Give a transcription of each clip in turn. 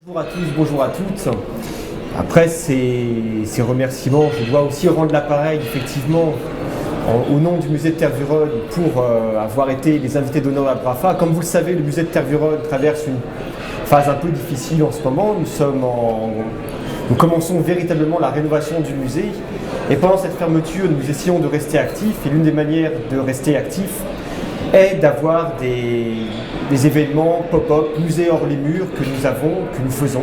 Bonjour à tous, bonjour à toutes. Après ces remerciements, je dois aussi rendre l'appareil effectivement au nom du musée de Tervuren pour avoir été les invités d'honneur à BRAFA. Comme vous le savez, le musée de Tervuren traverse une phase un peu difficile en ce moment. Nous commençons véritablement la rénovation du musée et pendant cette fermeture, nous essayons de rester actifs et l'une des manières de rester actifs est d'avoir des événements pop-up, musée hors les murs que nous faisons.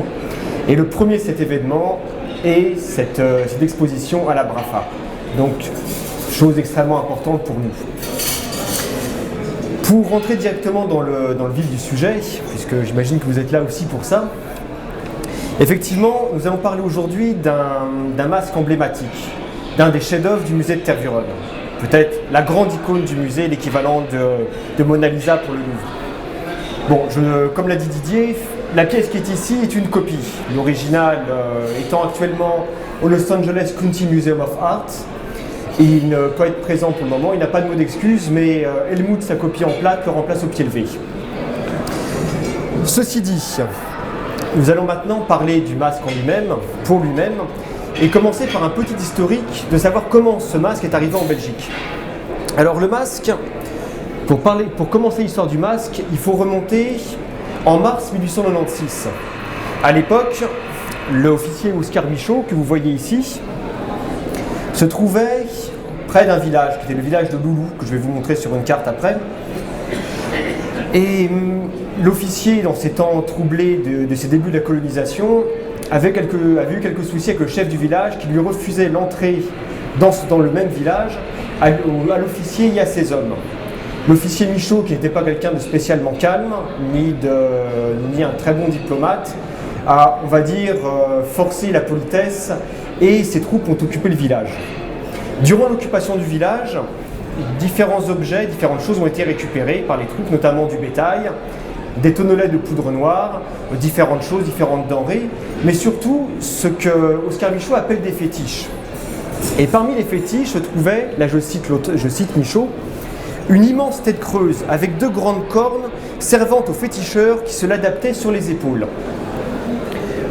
Et le premier de cet événement est cette exposition à la BRAFA. Donc, chose extrêmement importante pour nous. Pour rentrer directement dans le vif du sujet, puisque j'imagine que vous êtes là aussi pour ça, effectivement, nous allons parler aujourd'hui d'un masque emblématique, d'un des chefs-d'œuvre du musée de Tervuren. Peut-être la grande icône du musée, l'équivalent de Mona Lisa pour le Louvre. Bon, comme l'a dit Didier, la pièce qui est ici est une copie. L'original étant actuellement au Los Angeles County Museum of Art. Il ne peut être présent pour le moment, il n'a pas de mot d'excuse, mais Helmut, sa copie en plate, le remplace au pied levé. Ceci dit, nous allons maintenant parler du masque en lui-même, pour lui-même, et commencer par un petit historique de savoir comment ce masque est arrivé en Belgique. Alors le masque, pour commencer l'histoire du masque, il faut remonter en mars 1896. À l'époque, l'officier Oscar Michaud, que vous voyez ici, se trouvait près d'un village, qui était le village de Loulou, que je vais vous montrer sur une carte après. Et l'officier, dans ces temps troublés de ses débuts de la colonisation, avait eu quelques soucis avec le chef du village qui lui refusait l'entrée dans le même village à l'officier et à ses hommes. L'officier Michaud, qui n'était pas quelqu'un de spécialement calme, ni un très bon diplomate, a, on va dire, forcé la politesse et ses troupes ont occupé le village. Durant l'occupation du village, différents objets, différentes choses ont été récupérées par les troupes, notamment du bétail, des tonnelets de poudre noire, différentes choses, différentes denrées, mais surtout ce que Oscar Michaud appelle des fétiches. Et parmi les fétiches se trouvait, là je cite Michaud, une immense tête creuse avec deux grandes cornes servant aux féticheurs qui se l'adaptaient sur les épaules.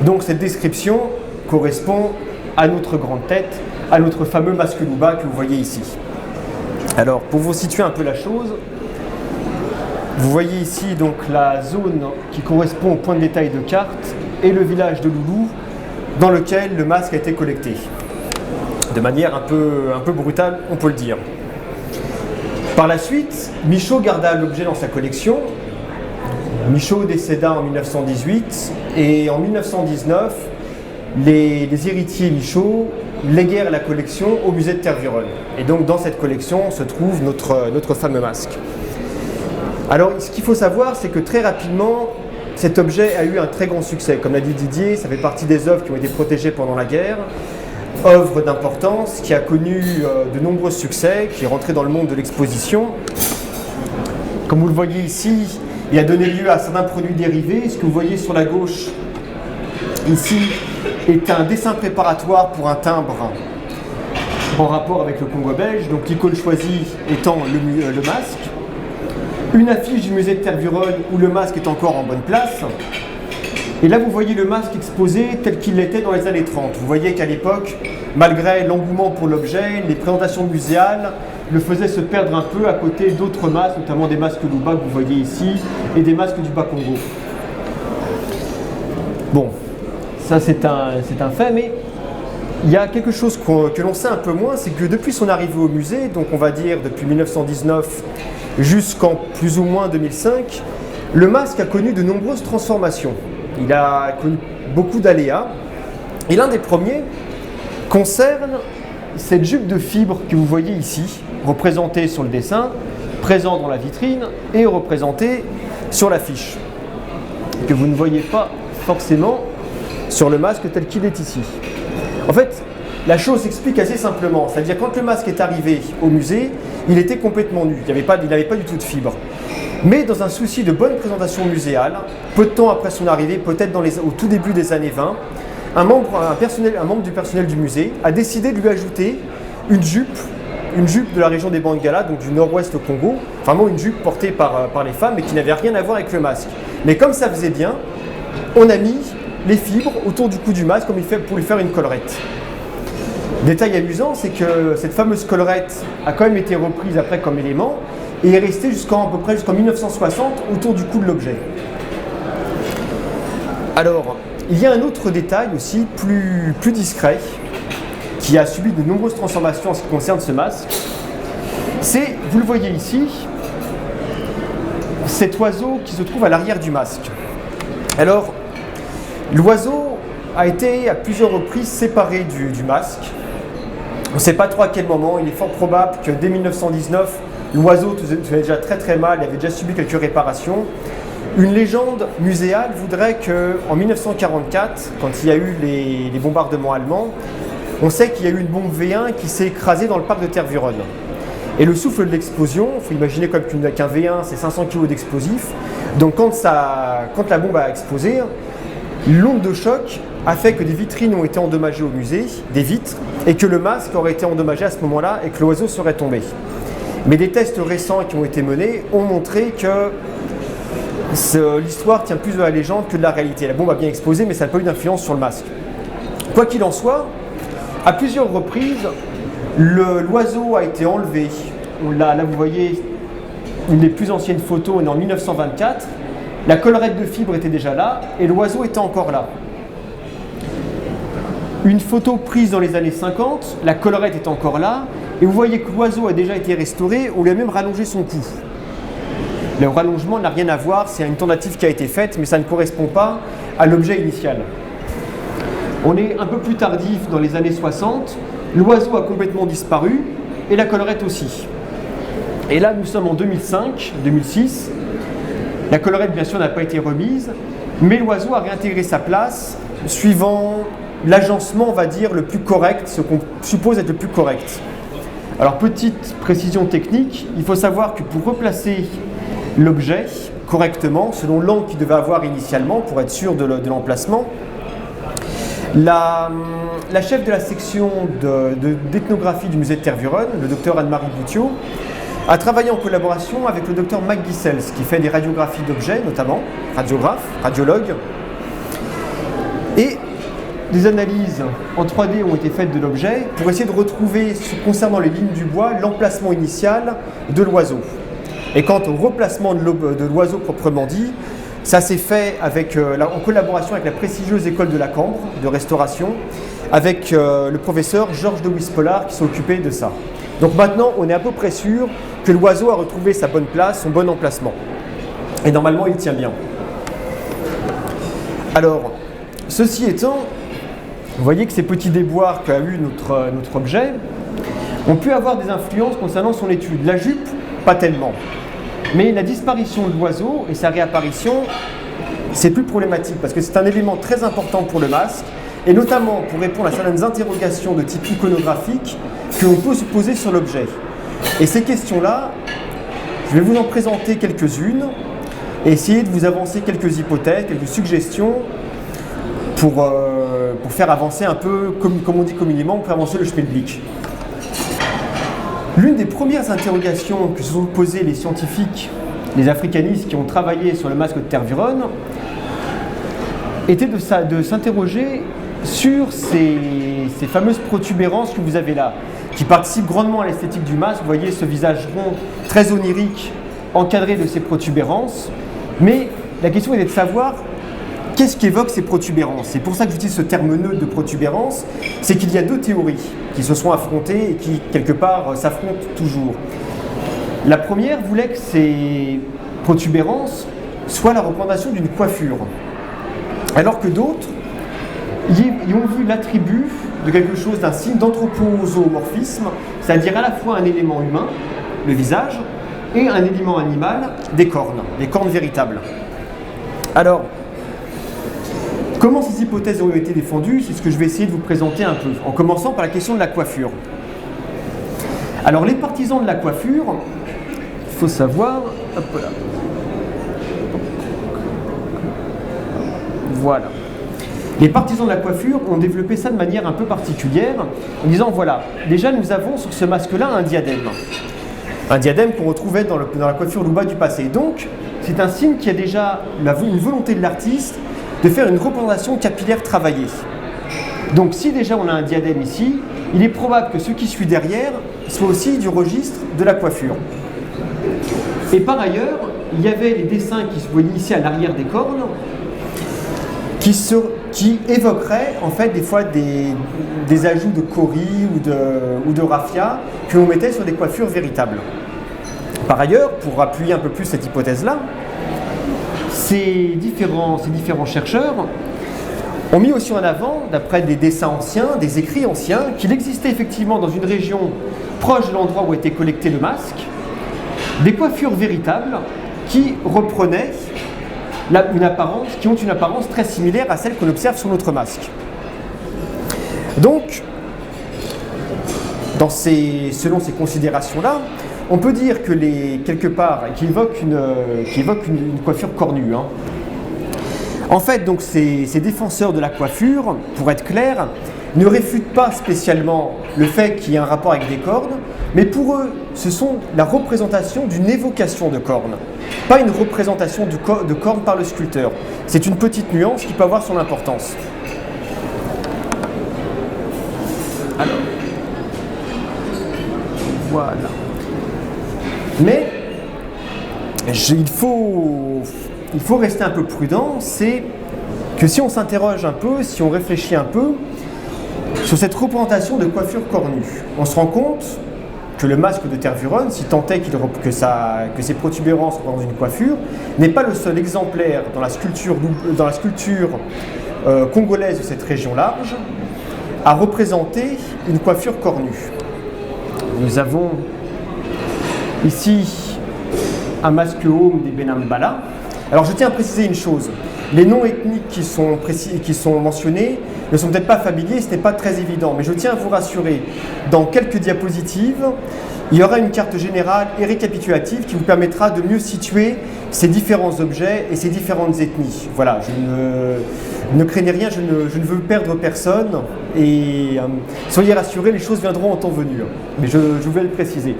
Donc cette description correspond à notre grande tête, à notre fameux masque Louba que vous voyez ici. Alors pour vous situer un peu la chose, vous voyez ici donc la zone qui correspond au point de détail de carte et le village de Loulou dans lequel le masque a été collecté. De manière un peu brutale, on peut le dire. Par la suite, Michaud garda l'objet dans sa collection. Michaud décéda en 1918 et en 1919, les héritiers Michaud léguèrent la collection au musée de Tervuren. Et donc dans cette collection se trouve notre fameux masque. Alors ce qu'il faut savoir, c'est que très rapidement, cet objet a eu un très grand succès. Comme l'a dit Didier, ça fait partie des œuvres qui ont été protégées pendant la guerre. Œuvre d'importance qui a connu de nombreux succès, qui est rentré dans le monde de l'exposition. Comme vous le voyez ici, il a donné lieu à certains produits dérivés. Ce que vous voyez sur la gauche, ici, est un dessin préparatoire pour un timbre en rapport avec le Congo belge. Donc l'icône choisie étant le masque. Une affiche du musée de Tervuren où le masque est encore en bonne place. Et là, vous voyez le masque exposé tel qu'il l'était dans les années 30. Vous voyez qu'à l'époque, malgré l'engouement pour l'objet, les présentations muséales le faisaient se perdre un peu à côté d'autres masques, notamment des masques Louba que vous voyez ici, et des masques du Bas-Congo. Bon, ça c'est un fait, mais il y a quelque chose que l'on sait un peu moins, c'est que depuis son arrivée au musée, donc on va dire depuis 1919 jusqu'en plus ou moins 2005, le masque a connu de nombreuses transformations. Il a connu beaucoup d'aléas. Et l'un des premiers concerne cette jupe de fibre que vous voyez ici, représentée sur le dessin, présente dans la vitrine et représentée sur l'affiche, que vous ne voyez pas forcément sur le masque tel qu'il est ici. En fait, la chose s'explique assez simplement, c'est-à-dire quand le masque est arrivé au musée, il était complètement nu, il n'avait pas du tout de fibre. Mais dans un souci de bonne présentation muséale, peu de temps après son arrivée, peut-être au tout début des années 20, un membre du personnel du musée a décidé de lui ajouter une jupe de la région des Bangala, donc du nord-ouest au Congo, vraiment une jupe portée par les femmes et qui n'avait rien à voir avec le masque. Mais comme ça faisait bien, on a mis les fibres autour du cou du masque comme il fait pour lui faire une collerette. Détail amusant, c'est que cette fameuse collerette a quand même été reprise après comme élément et est restée à peu près jusqu'en 1960 autour du cou de l'objet. Alors, il y a un autre détail aussi plus discret qui a subi de nombreuses transformations en ce qui concerne ce masque. C'est, vous le voyez ici, cet oiseau qui se trouve à l'arrière du masque. Alors, l'oiseau a été à plusieurs reprises séparé du masque. On ne sait pas trop à quel moment. Il est fort probable que dès 1919, l'oiseau faisait déjà très mal, il avait déjà subi quelques réparations. Une légende muséale voudrait qu'en 1944, quand il y a eu les bombardements allemands, on sait qu'il y a eu une bombe V1 qui s'est écrasée dans le parc de Tervuren. Et le souffle de l'explosion, il faut imaginer comme qu'un V1, c'est 500 kg d'explosifs. Donc quand la bombe a explosé, l'onde de choc a fait que des vitrines ont été endommagées au musée, des vitres, et que le masque aurait été endommagé à ce moment-là et que l'oiseau serait tombé. Mais des tests récents qui ont été menés ont montré que l'histoire tient plus de la légende que de la réalité. La bombe a bien explosé, mais ça n'a pas eu d'influence sur le masque. Quoi qu'il en soit, à plusieurs reprises, l'oiseau a été enlevé. Là, vous voyez une des plus anciennes photos, on est en 1924. La collerette de fibre était déjà là et l'oiseau était encore là. Une photo prise dans les années 50, la collerette est encore là et vous voyez que l'oiseau a déjà été restauré, on lui a même rallongé son cou. Le rallongement n'a rien à voir, c'est une tentative qui a été faite, mais ça ne correspond pas à l'objet initial. On est un peu plus tardif dans les années 60, l'oiseau a complètement disparu et la collerette aussi. Et là, nous sommes en 2005, 2006. La collerette, bien sûr, n'a pas été remise, mais l'oiseau a réintégré sa place suivant l'agencement, on va dire, le plus correct, ce qu'on suppose être le plus correct. Alors, petite précision technique, il faut savoir que pour replacer l'objet correctement, selon l'angle qu'il devait avoir initialement, pour être sûr de l'emplacement, la chef de la section d'ethnographie du musée de Tervuren, le docteur Anne-Marie Boutiot, a travaillé en collaboration avec le docteur Mac Gissels, qui fait des radiographies d'objets, notamment, radiologue. Et des analyses en 3D ont été faites de l'objet pour essayer de retrouver, concernant les lignes du bois, l'emplacement initial de l'oiseau. Et quant au replacement de l'oiseau proprement dit, ça s'est fait en collaboration avec la prestigieuse école de la Cambre de restauration, avec le professeur Georges de Wispollard qui s'est occupé de ça. Donc maintenant, on est à peu près sûr que l'oiseau a retrouvé sa bonne place, son bon emplacement. Et normalement, il tient bien. Alors, ceci étant, vous voyez que ces petits déboires qu'a eu notre objet ont pu avoir des influences concernant son étude. La jupe, pas tellement. Mais la disparition de l'oiseau et sa réapparition, c'est plus problématique parce que c'est un élément très important pour le masque et notamment pour répondre à certaines interrogations de type iconographique que l'on peut se poser sur l'objet. Et ces questions-là, je vais vous en présenter quelques-unes et essayer de vous avancer quelques hypothèses, quelques suggestions pour faire avancer un peu, comme on dit communément, pour faire avancer le schmilblick. L'une des premières interrogations que se sont posées les scientifiques, les africanistes qui ont travaillé sur le masque de Tervuren, était de s'interroger sur ces fameuses protubérances que vous avez là, qui participent grandement à l'esthétique du masque. Vous voyez ce visage rond, très onirique, encadré de ces protubérances. Mais la question était de savoir qu'est-ce qu'évoquent ces protubérances. C'est pour ça que j'utilise ce terme neutre de protubérance, c'est qu'il y a deux théories qui se sont affrontées et qui, quelque part, s'affrontent toujours. La première voulait que ces protubérances soient la représentation d'une coiffure, alors que d'autres y ont vu l'attribut de quelque chose, d'un signe d'anthropozoomorphisme, c'est-à-dire à la fois un élément humain, le visage, et un élément animal, des cornes véritables. Alors, comment ces hypothèses ont été défendues, c'est ce que je vais essayer de vous présenter un peu, en commençant par la question de la coiffure. Alors, les partisans de la coiffure, il faut savoir... Hop là. Voilà. Les partisans de la coiffure ont développé ça de manière un peu particulière, en disant, voilà, déjà nous avons sur ce masque-là un diadème. Un diadème qu'on retrouvait dans la coiffure Louba du passé. Donc, c'est un signe qui a déjà une volonté de l'artiste de faire une représentation capillaire travaillée. Donc si déjà on a un diadème ici, il est probable que ce qui suit derrière soit aussi du registre de la coiffure. Et par ailleurs, il y avait les dessins qui se voyaient ici à l'arrière des cornes, qui évoqueraient en fait des fois des ajouts de cori ou de raffia que l'on mettait sur des coiffures véritables. Par ailleurs, pour appuyer un peu plus cette hypothèse-là, ces différents chercheurs ont mis aussi en avant, d'après des dessins anciens, des écrits anciens, qu'il existait effectivement dans une région proche de l'endroit où était collecté le masque, des coiffures véritables qui reprenaient qui ont une apparence très similaire à celle qu'on observe sur notre masque. Donc, selon ces considérations-là, on peut dire que qui évoquent une coiffure cornue. Hein. En fait, donc, ces défenseurs de la coiffure, pour être clair, ne réfutent pas spécialement le fait qu'il y ait un rapport avec des cornes, mais pour eux, ce sont la représentation d'une évocation de cornes, pas une représentation de cornes par le sculpteur. C'est une petite nuance qui peut avoir son importance. Alors, voilà. Mais il faut rester un peu prudent, c'est que si on s'interroge un peu, si on réfléchit un peu sur cette représentation de coiffure cornue, on se rend compte que le masque de Tervuren, si tant est que ses protubérances représentent une coiffure, n'est pas le seul exemplaire dans la sculpture congolaise de cette région large à représenter une coiffure cornue. Nous avons ici un masque home des Benambala. Alors je tiens à préciser une chose, les noms ethniques qui sont mentionnés ne sont peut-être pas familiers, ce n'est pas très évident, mais je tiens à vous rassurer, dans quelques diapositives, il y aura une carte générale et récapitulative qui vous permettra de mieux situer ces différents objets et ces différentes ethnies. Voilà, ne craignez rien, je ne veux perdre personne et soyez rassurés, les choses viendront en temps venu, mais je vais le préciser.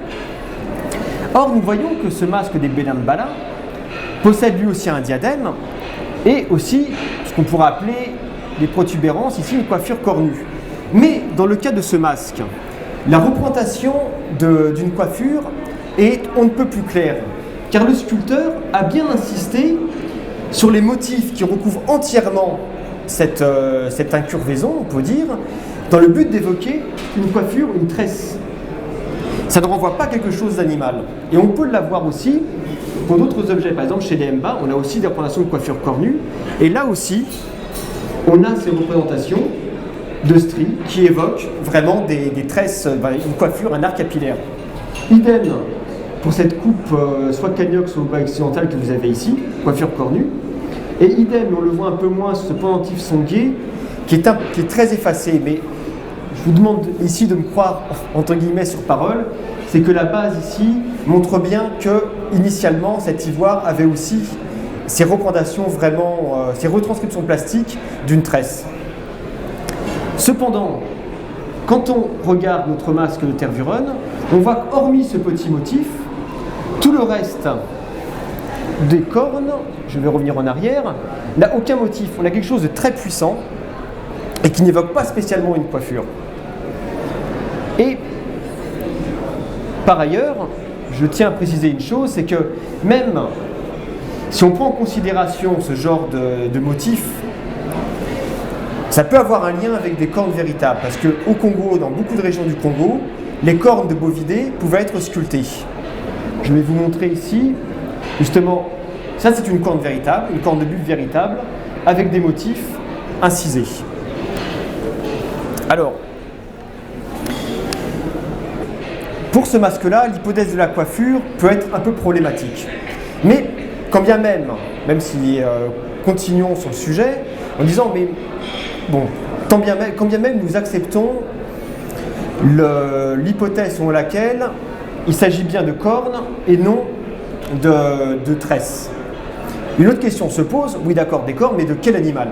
Or, nous voyons que ce masque des Benambala possède lui aussi un diadème et aussi ce qu'on pourrait appeler des protubérances, ici une coiffure cornue. Mais dans le cas de ce masque, la représentation d'une coiffure est on ne peut plus claire, car le sculpteur a bien insisté sur les motifs qui recouvrent entièrement cette incurvaison, on peut dire, dans le but d'évoquer une coiffure, une tresse. Ça ne renvoie pas à quelque chose d'animal. Et on peut l'avoir aussi pour d'autres objets. Par exemple, chez les Mba, on a aussi des représentations de coiffure cornue. Et là aussi, on a ces représentations de stries qui évoquent vraiment des tresses, une coiffure, un art capillaire. Idem pour cette coupe, soit Caniox ou bas occidental que vous avez ici, coiffure cornue. Et idem, on le voit un peu moins sur ce pendentif songué, qui est très effacé. Mais je vous demande ici de me croire, entre guillemets, sur parole, c'est que la base ici montre bien que, initialement, cet ivoire avait aussi ces représentations vraiment, ces retranscriptions plastiques d'une tresse. Cependant, quand on regarde notre masque de Tervuren, on voit qu'hormis ce petit motif, tout le reste des cornes, je vais revenir en arrière, n'a aucun motif. On a quelque chose de très puissant et qui n'évoque pas spécialement une coiffure. Et par ailleurs, je tiens à préciser une chose, c'est que même si on prend en considération ce genre de motif, ça peut avoir un lien avec des cornes véritables, parce qu'au Congo, dans beaucoup de régions du Congo, les cornes de bovidés pouvaient être sculptées. Je vais vous montrer ici, justement, ça c'est une corne véritable, une corne de buffle véritable, avec des motifs incisés. Alors, pour ce masque-là, l'hypothèse de la coiffure peut être un peu problématique. Mais, quand bien même si continuons sur le sujet, en disant, mais bon, quand bien même nous acceptons l'hypothèse selon laquelle il s'agit bien de cornes et non de tresses. Une autre question se pose, oui d'accord, des cornes, mais de quel animal?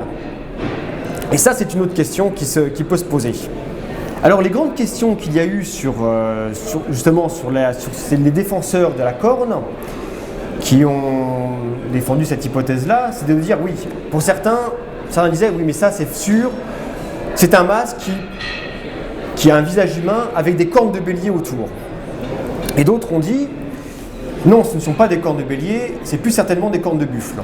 Et ça, c'est une autre question qui peut se poser. Alors, les grandes questions qu'il y a eu sur les défenseurs de la corne, qui ont défendu cette hypothèse-là, c'est de dire, oui, pour certains, Certains disaient, oui mais ça c'est sûr, c'est un masque qui a un visage humain avec des cornes de bélier autour. Et d'autres ont dit, non, ce ne sont pas des cornes de bélier, c'est plus certainement des cornes de buffle.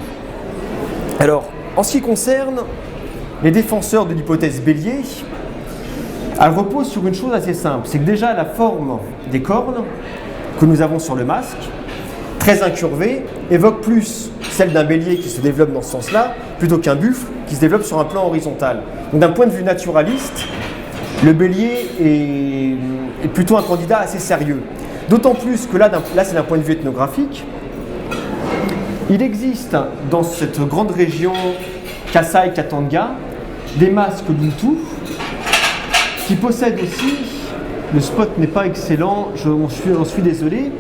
Alors, en ce qui concerne les défenseurs de l'hypothèse bélier, elle repose sur une chose assez simple, c'est que déjà la forme des cornes que nous avons sur le masque, très incurvée, évoque plus celle d'un bélier qui se développe dans ce sens-là, plutôt qu'un buffle qui se développe sur un plan horizontal. Donc d'un point de vue naturaliste, le bélier est plutôt un candidat assez sérieux. D'autant plus que là c'est d'un point de vue ethnographique. Il existe dans cette grande région Kasaï-Katanga des masques Luntu qui possèdent aussi, le spot n'est pas excellent, j'en suis désolé,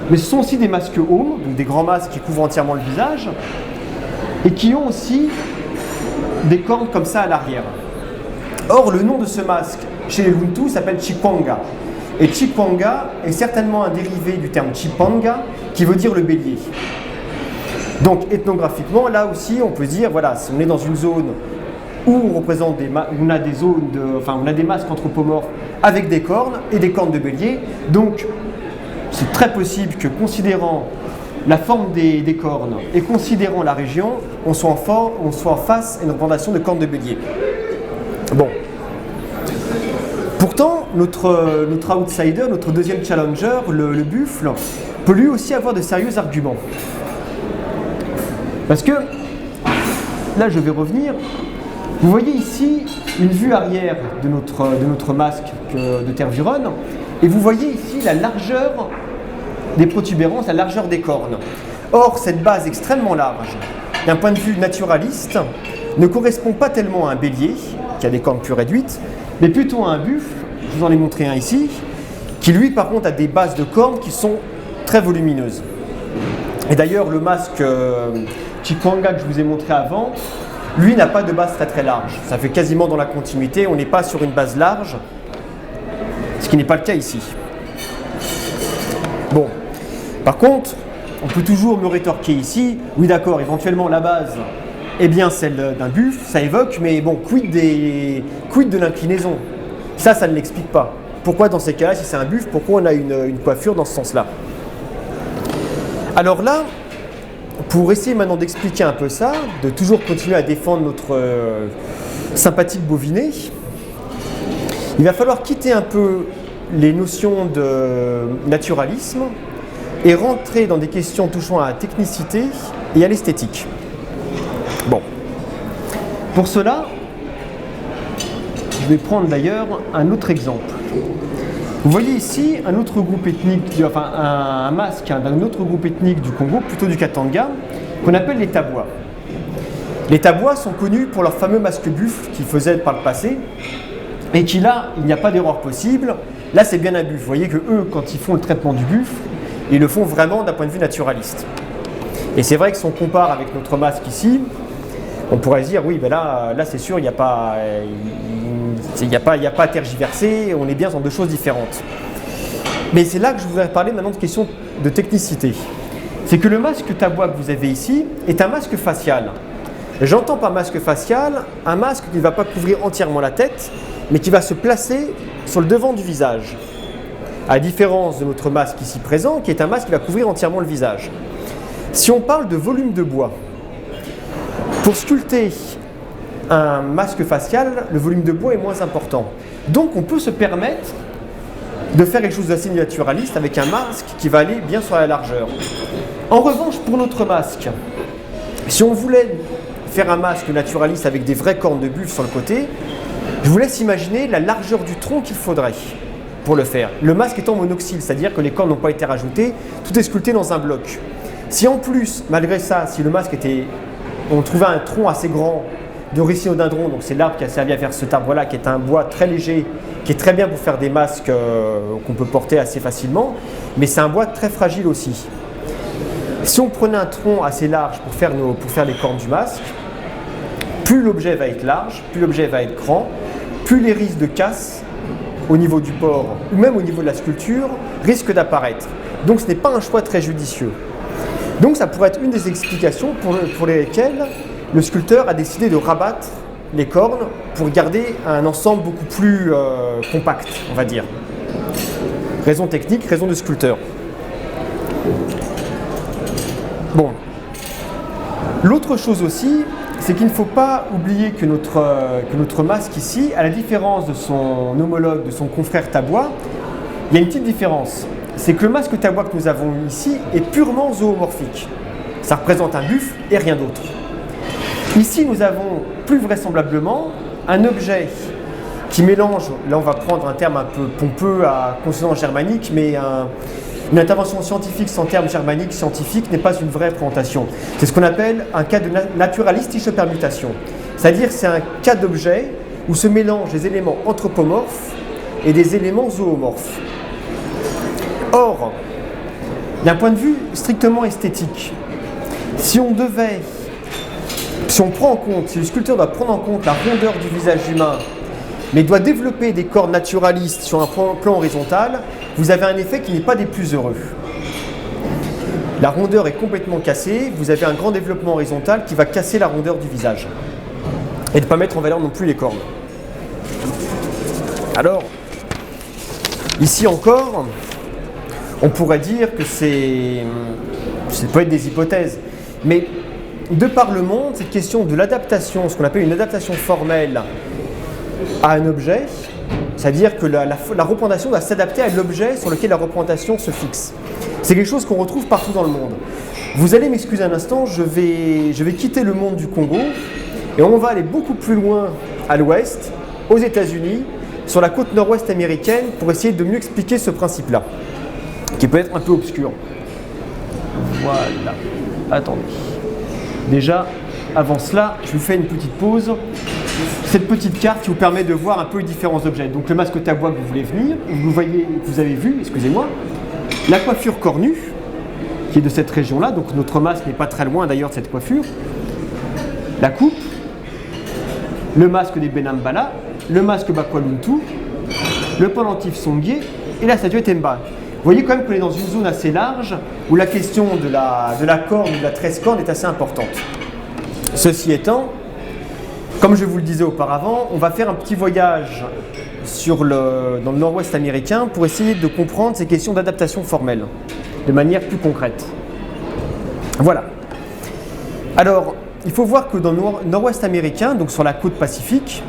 mais ce sont aussi des masques Home, donc des grands masques qui couvrent entièrement le visage, et qui ont aussi des cornes comme ça à l'arrière. Or, le nom de ce masque chez les Luntu s'appelle Chikwanga. Et Chikwanga est certainement un dérivé du terme Chipanga, qui veut dire le bélier. Donc, ethnographiquement, là aussi, on peut dire, voilà, si on est dans une zone où on a des masques anthropomorphes avec des cornes et des cornes de bélier. Donc, c'est très possible que, considérant la forme des cornes et considérant la région, on soit en face à une représentation de cornes de bélier. Bon. Pourtant, notre outsider, notre deuxième challenger, le buffle, peut lui aussi avoir de sérieux arguments. Parce que, là je vais revenir, vous voyez ici une vue arrière de notre masque de Tervuren, et vous voyez ici la largeur des protubérances, la largeur des cornes. Or, cette base extrêmement large, d'un point de vue naturaliste, ne correspond pas tellement à un bélier, qui a des cornes plus réduites, mais plutôt à un buffle, je vous en ai montré un ici, qui lui par contre a des bases de cornes qui sont très volumineuses. Et d'ailleurs le masque Chikwanga que je vous ai montré avant, lui n'a pas de base très très large. Ça fait quasiment dans la continuité, on n'est pas sur une base large, ce qui n'est pas le cas ici. Bon, par contre, on peut toujours me rétorquer ici, oui d'accord, éventuellement la base est bien celle d'un buffle, ça évoque, mais bon, quid de l'inclinaison? Ça ne l'explique pas. Pourquoi dans ces cas-là, si c'est un buffle, pourquoi on a une coiffure dans ce sens-là? Alors là, pour essayer maintenant d'expliquer un peu ça, de toujours continuer à défendre notre sympathique boviné, il va falloir quitter un peu les notions de naturalisme et rentrer dans des questions touchant à la technicité et à l'esthétique. Bon. Pour cela, je vais prendre d'ailleurs un autre exemple. Vous voyez ici un autre groupe ethnique, enfin un masque d'un autre groupe ethnique du Congo, plutôt du Katanga, qu'on appelle les Tabwa. Les Tabwa sont connus pour leur fameux masque buffle qu'ils faisaient par le passé, et qui là, il n'y a pas d'erreur possible. Là, c'est bien un buffle. Vous voyez que eux, quand ils font le traitement du buffle, ils le font vraiment d'un point de vue naturaliste. Et c'est vrai que si on compare avec notre masque ici, on pourrait se dire, oui, ben là c'est sûr, il n'y a pas à tergiverser, on est bien dans deux choses différentes. Mais c'est là que je voudrais parler maintenant de questions de technicité. C'est que le masque Tabwa que vous avez ici est un masque facial. J'entends par masque facial un masque qui ne va pas couvrir entièrement la tête, mais qui va se placer sur le devant du visage. À la différence de notre masque ici présent, qui est un masque qui va couvrir entièrement le visage. Si on parle de volume de bois, pour sculpter un masque facial, le volume de bois est moins important. Donc on peut se permettre de faire quelque chose d'assez naturaliste avec un masque qui va aller bien sur la largeur. En revanche, pour notre masque, si on voulait faire un masque naturaliste avec des vraies cornes de buffle sur le côté, je vous laisse imaginer la largeur du tronc qu'il faudrait pour le faire. Le masque étant monoxyle, c'est-à-dire que les cornes n'ont pas été rajoutées, tout est sculpté dans un bloc. Si en plus, malgré ça, si le masque était... on trouvait un tronc assez grand de rhinocérodendron, donc c'est l'arbre qui a servi à faire cet arbre-là, qui est un bois très léger, qui est très bien pour faire des masques qu'on peut porter assez facilement, mais c'est un bois très fragile aussi. Si on prenait un tronc assez large pour faire les cornes du masque, plus l'objet va être large, plus l'objet va être grand, plus les risques de casse au niveau du port ou même au niveau de la sculpture risquent d'apparaître. Donc ce n'est pas un choix très judicieux. Donc ça pourrait être une des explications pour lesquelles le sculpteur a décidé de rabattre les cornes pour garder un ensemble beaucoup plus compact, on va dire. Raison technique, raison de sculpteur. Bon. L'autre chose aussi, c'est qu'il ne faut pas oublier que notre masque ici, à la différence de son homologue, de son confrère Tabois, il y a une petite différence. C'est que le masque Tabois que nous avons ici est purement zoomorphique. Ça représente un buffle et rien d'autre. Ici, nous avons plus vraisemblablement un objet qui mélange, là on va prendre un terme un peu pompeux à consonance germanique, mais une intervention scientifique sans terme germanique scientifique n'est pas une vraie présentation. C'est ce qu'on appelle un cas de naturalistische permutation. C'est-à-dire c'est un cas d'objet où se mélangent des éléments anthropomorphes et des éléments zoomorphes. Or, d'un point de vue strictement esthétique, si le sculpteur doit prendre en compte la rondeur du visage humain, mais doit développer des corps naturalistes sur un plan horizontal, vous avez un effet qui n'est pas des plus heureux. La rondeur est complètement cassée, vous avez un grand développement horizontal qui va casser la rondeur du visage et ne pas mettre en valeur non plus les cornes. Alors, ici encore, on pourrait dire que ça peut être des hypothèses, mais de par le monde, cette question de l'adaptation, ce qu'on appelle une adaptation formelle à un objet, c'est-à-dire que la représentation doit s'adapter à l'objet sur lequel la représentation se fixe. C'est quelque chose qu'on retrouve partout dans le monde. Vous allez m'excuser un instant, je vais quitter le monde du Congo et on va aller beaucoup plus loin à l'ouest, aux États-Unis, sur la côte nord-ouest américaine, pour essayer de mieux expliquer ce principe-là, qui peut être un peu obscur. Voilà. Attendez. Déjà, avant cela, je vous fais une petite pause. Cette petite carte qui vous permet de voir un peu les différents objets. Donc le masque Tabois que vous voulez venir, vous avez vu, excusez-moi, la coiffure cornue, qui est de cette région-là, donc notre masque n'est pas très loin d'ailleurs de cette coiffure, la coupe, le masque des Benambala, le masque Bakwaluntu, le pendentif Songhai et la statuette Temba. Vous voyez quand même qu'on est dans une zone assez large où la question de la corne ou de la tresse corne est assez importante. Ceci étant, comme je vous le disais auparavant, on va faire un petit voyage dans le nord-ouest américain pour essayer de comprendre ces questions d'adaptation formelle de manière plus concrète. Voilà. Alors, il faut voir que dans le nord-ouest américain, donc sur la côte pacifique,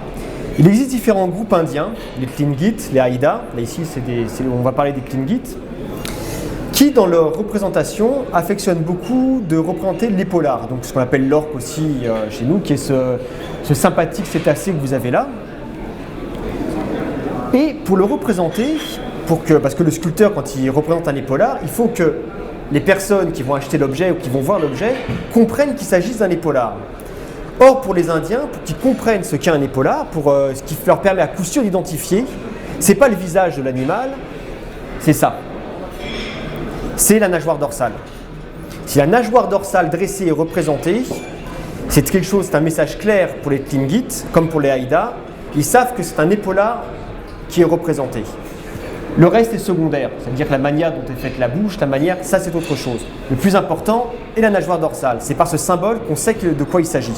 il existe différents groupes indiens, les Tlingits, les Haïda, là ici on va parler des Tlingits, qui dans leur représentation affectionnent beaucoup de représenter l'épaulard, donc ce qu'on appelle l'orque aussi chez nous, qui est ce sympathique cétacé que vous avez là. Et pour le représenter, parce que le sculpteur quand il représente un épaulard, il faut que les personnes qui vont acheter l'objet ou qui vont voir l'objet comprennent qu'il s'agisse d'un épaulard. Or, pour les Indiens, pour qu'ils comprennent ce qu'est un épaulard, ce qui leur permet à coup sûr d'identifier, c'est pas le visage de l'animal, c'est ça. C'est la nageoire dorsale. Si la nageoire dorsale dressée est représentée, c'est quelque chose, c'est un message clair pour les Tlingits, comme pour les Haïda. Ils savent que c'est un épaulard qui est représenté. Le reste est secondaire, c'est-à-dire que la manière dont est faite la bouche, ça c'est autre chose. Le plus important est la nageoire dorsale. C'est par ce symbole qu'on sait de quoi il s'agit.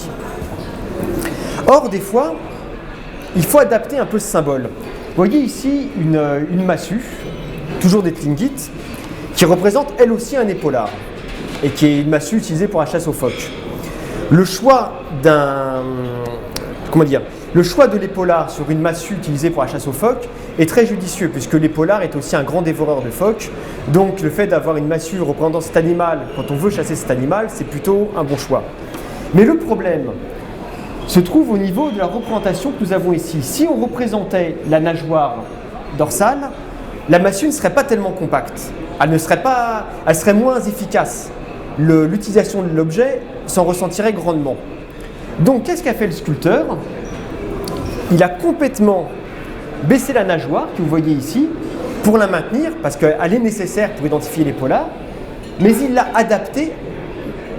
Or, des fois, il faut adapter un peu ce symbole. Vous voyez ici une massue, toujours des Tlingits, qui représente elle aussi un épaulard, et qui est une massue utilisée pour la chasse aux phoques. Le choix de l'épaulard sur une massue utilisée pour la chasse aux phoques est très judicieux, puisque l'épaulard est aussi un grand dévoreur de phoques. Donc le fait d'avoir une massue représentant cet animal, quand on veut chasser cet animal, c'est plutôt un bon choix. Mais le problème se trouve au niveau de la représentation que nous avons ici. Si on représentait la nageoire dorsale, la massue ne serait pas tellement compacte. Elle serait moins efficace. L'utilisation de l'objet s'en ressentirait grandement. Donc qu'est-ce qu'a fait le sculpteur ? Il a complètement baissé la nageoire que vous voyez ici pour la maintenir, parce qu'elle est nécessaire pour identifier l'épaulard, mais il l'a adaptée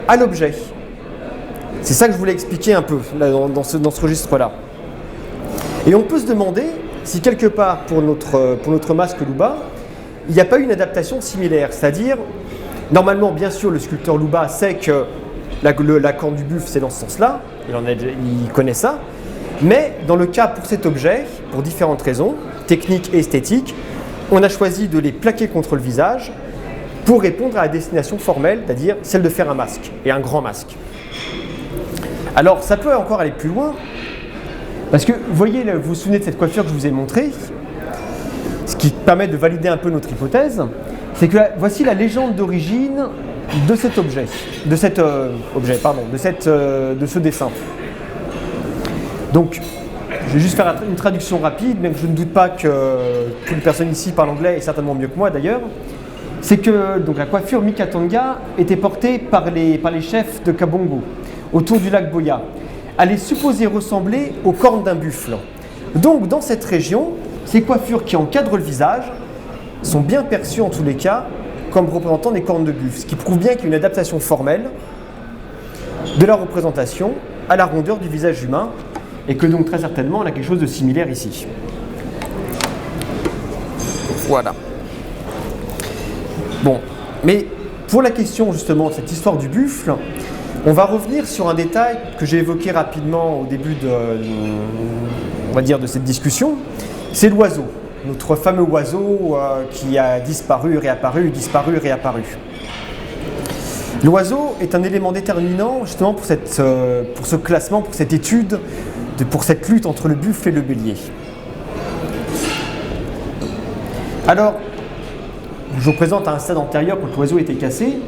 à l'objet. C'est ça que je voulais expliquer un peu là, dans ce registre-là. Et on peut se demander si quelque part pour notre masque Luba, il n'y a pas eu une adaptation similaire, c'est-à-dire, normalement, bien sûr, le sculpteur Luba sait que la corne du buffle, c'est dans ce sens-là, il connaît ça. Mais dans le cas pour cet objet, pour différentes raisons, techniques et esthétiques, on a choisi de les plaquer contre le visage pour répondre à la destination formelle, c'est-à-dire celle de faire un masque, et un grand masque. Alors, ça peut encore aller plus loin, parce que vous voyez, vous vous souvenez de cette coiffure que je vous ai montrée, ce qui permet de valider un peu notre hypothèse, c'est que voici la légende d'origine de cet objet, de ce dessin. Donc, je vais juste faire une traduction rapide, même que je ne doute pas que toute personne ici parle anglais, et certainement mieux que moi d'ailleurs. C'est que donc, la coiffure Mika-Tonga était portée par les chefs de Kabongo, autour du lac Boya. Elle est supposée ressembler aux cornes d'un buffle. Donc, dans cette région, ces coiffures qui encadrent le visage sont bien perçues en tous les cas comme représentant des cornes de buffle, ce qui prouve bien qu'il y a une adaptation formelle de la représentation à la rondeur du visage humain, et que donc très certainement on a quelque chose de similaire ici. Voilà. Bon, mais pour la question justement de cette histoire du buffle, on va revenir sur un détail que j'ai évoqué rapidement au début de cette discussion, c'est l'oiseau, notre fameux oiseau qui a disparu, réapparu, disparu, réapparu. L'oiseau est un élément déterminant justement pour ce classement, pour cette étude, pour cette lutte entre le buffle et le bélier. Alors, je vous présente à un stade antérieur quand l'oiseau était cassé.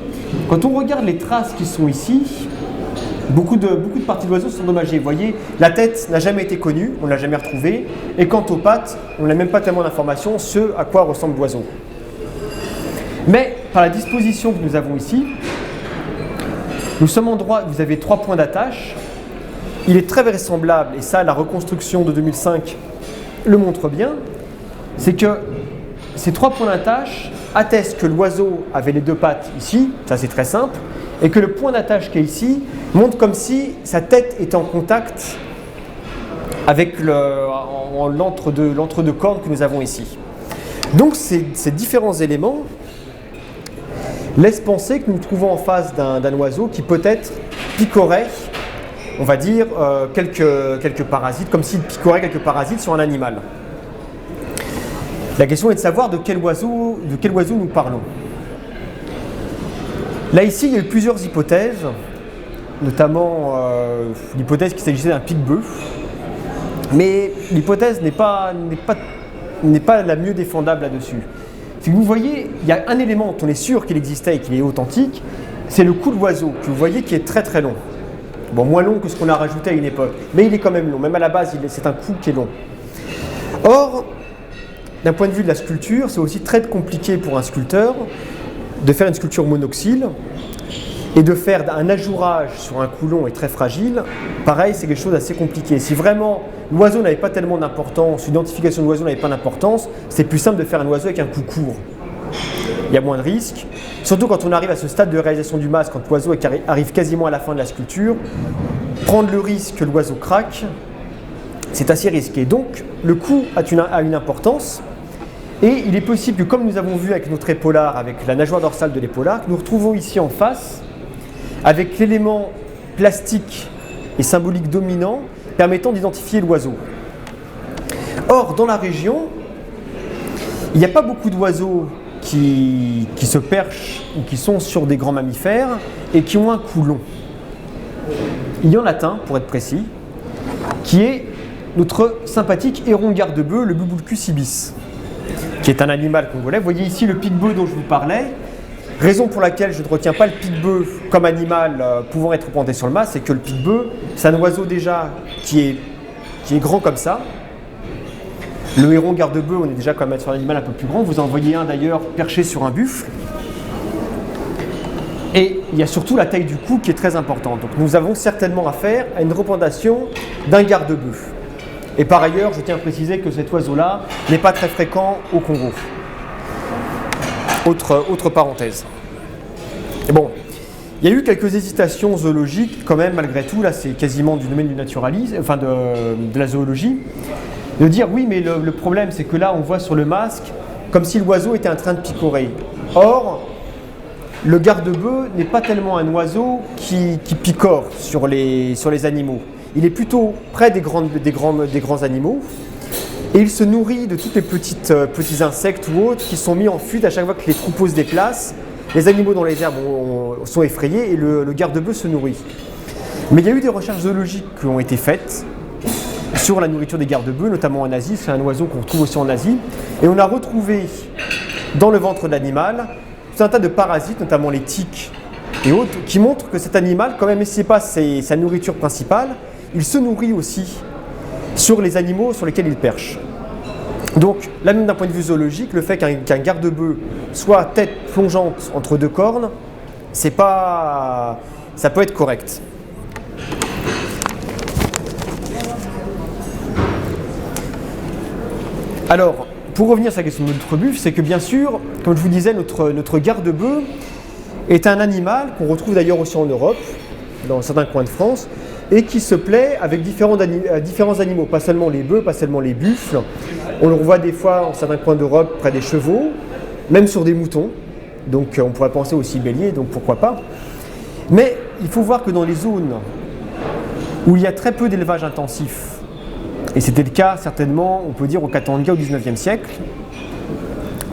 Quand on regarde les traces qui sont ici, beaucoup de parties de l'oiseau sont endommagées. Vous voyez, la tête n'a jamais été connue, on ne l'a jamais retrouvée. Et quant aux pattes, on n'a même pas tellement d'informations, ce à quoi ressemble l'oiseau. Mais par la disposition que nous avons ici, nous sommes en droit, vous avez 3 points d'attache. Il est très vraisemblable, et ça la reconstruction de 2005 le montre bien, c'est que ces 3 points d'attache attestent que l'oiseau avait les 2 pattes ici, ça c'est très simple, et que le point d'attache qui est ici montre comme si sa tête était en contact avec l'entre-deux cornes que nous avons ici. Donc ces différents éléments laissent penser que nous nous trouvons en face d'un oiseau qui peut-être picorait, on va dire, quelques parasites, comme s'il picorait quelques parasites sur un animal. La question est de savoir de quel oiseau nous parlons. Là, ici, il y a eu plusieurs hypothèses, notamment l'hypothèse qu'il s'agissait d'un pique-bœuf. Mais l'hypothèse n'est pas la mieux défendable là-dessus. Si vous voyez, il y a un élément dont on est sûr qu'il existait et qu'il est authentique, c'est le cou de l'oiseau, que vous voyez qui est très très long. Bon, moins long que ce qu'on a rajouté à une époque, mais il est quand même long. Même à la base, c'est un cou qui est long. Or, d'un point de vue de la sculpture, c'est aussi très compliqué pour un sculpteur de faire une sculpture monoxyle et de faire un ajourage sur un cou long et très fragile. Pareil, c'est quelque chose d'assez compliqué. Si vraiment l'oiseau n'avait pas tellement d'importance, l'identification de l'oiseau n'avait pas d'importance, c'est plus simple de faire un oiseau avec un cou court. Il y a moins de risques. Surtout quand on arrive à ce stade de réalisation du masque, quand l'oiseau arrive quasiment à la fin de la sculpture, prendre le risque que l'oiseau craque, c'est assez risqué. Donc, le cou a une importance. Et il est possible que, comme nous avons vu avec notre épaulard, avec la nageoire dorsale de l'épaulard, que nous retrouvons ici en face, avec l'élément plastique et symbolique dominant permettant d'identifier l'oiseau. Or, dans la région, il n'y a pas beaucoup d'oiseaux qui se perchent ou qui sont sur des grands mammifères et qui ont un cou long. Il y en a un, pour être précis, qui est notre sympathique héron garde-bœuf, le Bubulcus ibis, qui est un animal congolais. Vous voyez ici le pique-bœuf dont je vous parlais. Raison pour laquelle je ne retiens pas le pique-bœuf comme animal pouvant être représenté sur le masque, c'est que le pique-bœuf, c'est un oiseau déjà qui est grand comme ça. Le héron garde-bœuf, on est déjà quand même sur un animal un peu plus grand. Vous en voyez un d'ailleurs perché sur un buffle. Et il y a surtout la taille du cou qui est très importante. Donc nous avons certainement affaire à une représentation d'un garde-bœuf. Et par ailleurs, je tiens à préciser que cet oiseau-là n'est pas très fréquent au Congo. Autre parenthèse. Et bon, il y a eu quelques hésitations zoologiques quand même, malgré tout. Là, c'est quasiment du domaine du naturalisme, enfin de la zoologie. De dire oui, mais le problème, c'est que là, on voit sur le masque comme si l'oiseau était en train de picorer. Or, le garde-bœuf n'est pas tellement un oiseau qui picore sur les animaux. Il est plutôt près des grands animaux et il se nourrit de tous les petits insectes ou autres qui sont mis en fuite à chaque fois que les troupeaux se déplacent. Les animaux dans les herbes sont effrayés et le garde-bœuf se nourrit. Mais il y a eu des recherches zoologiques qui ont été faites sur la nourriture des garde-bœufs, notamment en Asie. C'est un oiseau qu'on retrouve aussi en Asie. Et on a retrouvé dans le ventre de l'animal tout un tas de parasites, notamment les tiques et autres, qui montrent que cet animal, quand même, si ce n'est pas sa nourriture principale, il se nourrit aussi sur les animaux sur lesquels il perche. Donc, là même d'un point de vue zoologique, le fait qu'un garde-bœuf soit tête plongeante entre deux cornes, ça peut être correct. Alors, pour revenir sur la question de notre buffle, c'est que bien sûr, comme je vous disais, notre garde-bœuf est un animal qu'on retrouve d'ailleurs aussi en Europe, dans certains coins de France, et qui se plaît avec différents animaux, pas seulement les bœufs, pas seulement les buffles. On le revoit des fois en certains coins d'Europe près des chevaux, même sur des moutons, donc on pourrait penser aussi bélier, donc pourquoi pas. Mais il faut voir que dans les zones où il y a très peu d'élevage intensif, et c'était le cas certainement, on peut dire, au Katanga au XIXe siècle,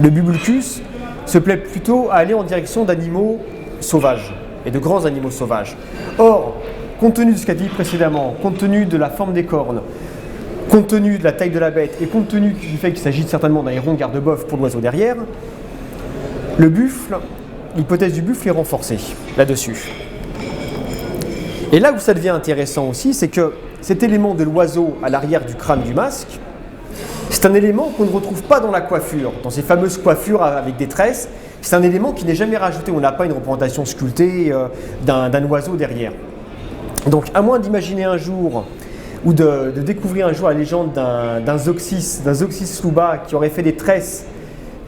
le bubulcus se plaît plutôt à aller en direction d'animaux sauvages, et de grands animaux sauvages. Or, compte tenu de ce qu'a dit précédemment, compte tenu de la forme des cornes, compte tenu de la taille de la bête, et compte tenu du fait qu'il s'agit certainement d'un héron garde-bœuf pour l'oiseau derrière, l'hypothèse du buffle est renforcée là-dessus. Et là où ça devient intéressant aussi, c'est que cet élément de l'oiseau à l'arrière du crâne du masque, c'est un élément qu'on ne retrouve pas dans la coiffure, dans ces fameuses coiffures avec des tresses. C'est un élément qui n'est jamais rajouté. On n'a pas une représentation sculptée d'un oiseau derrière. Donc, à moins d'imaginer un jour ou de découvrir un jour la légende d'un Zeuxis luba qui aurait fait des tresses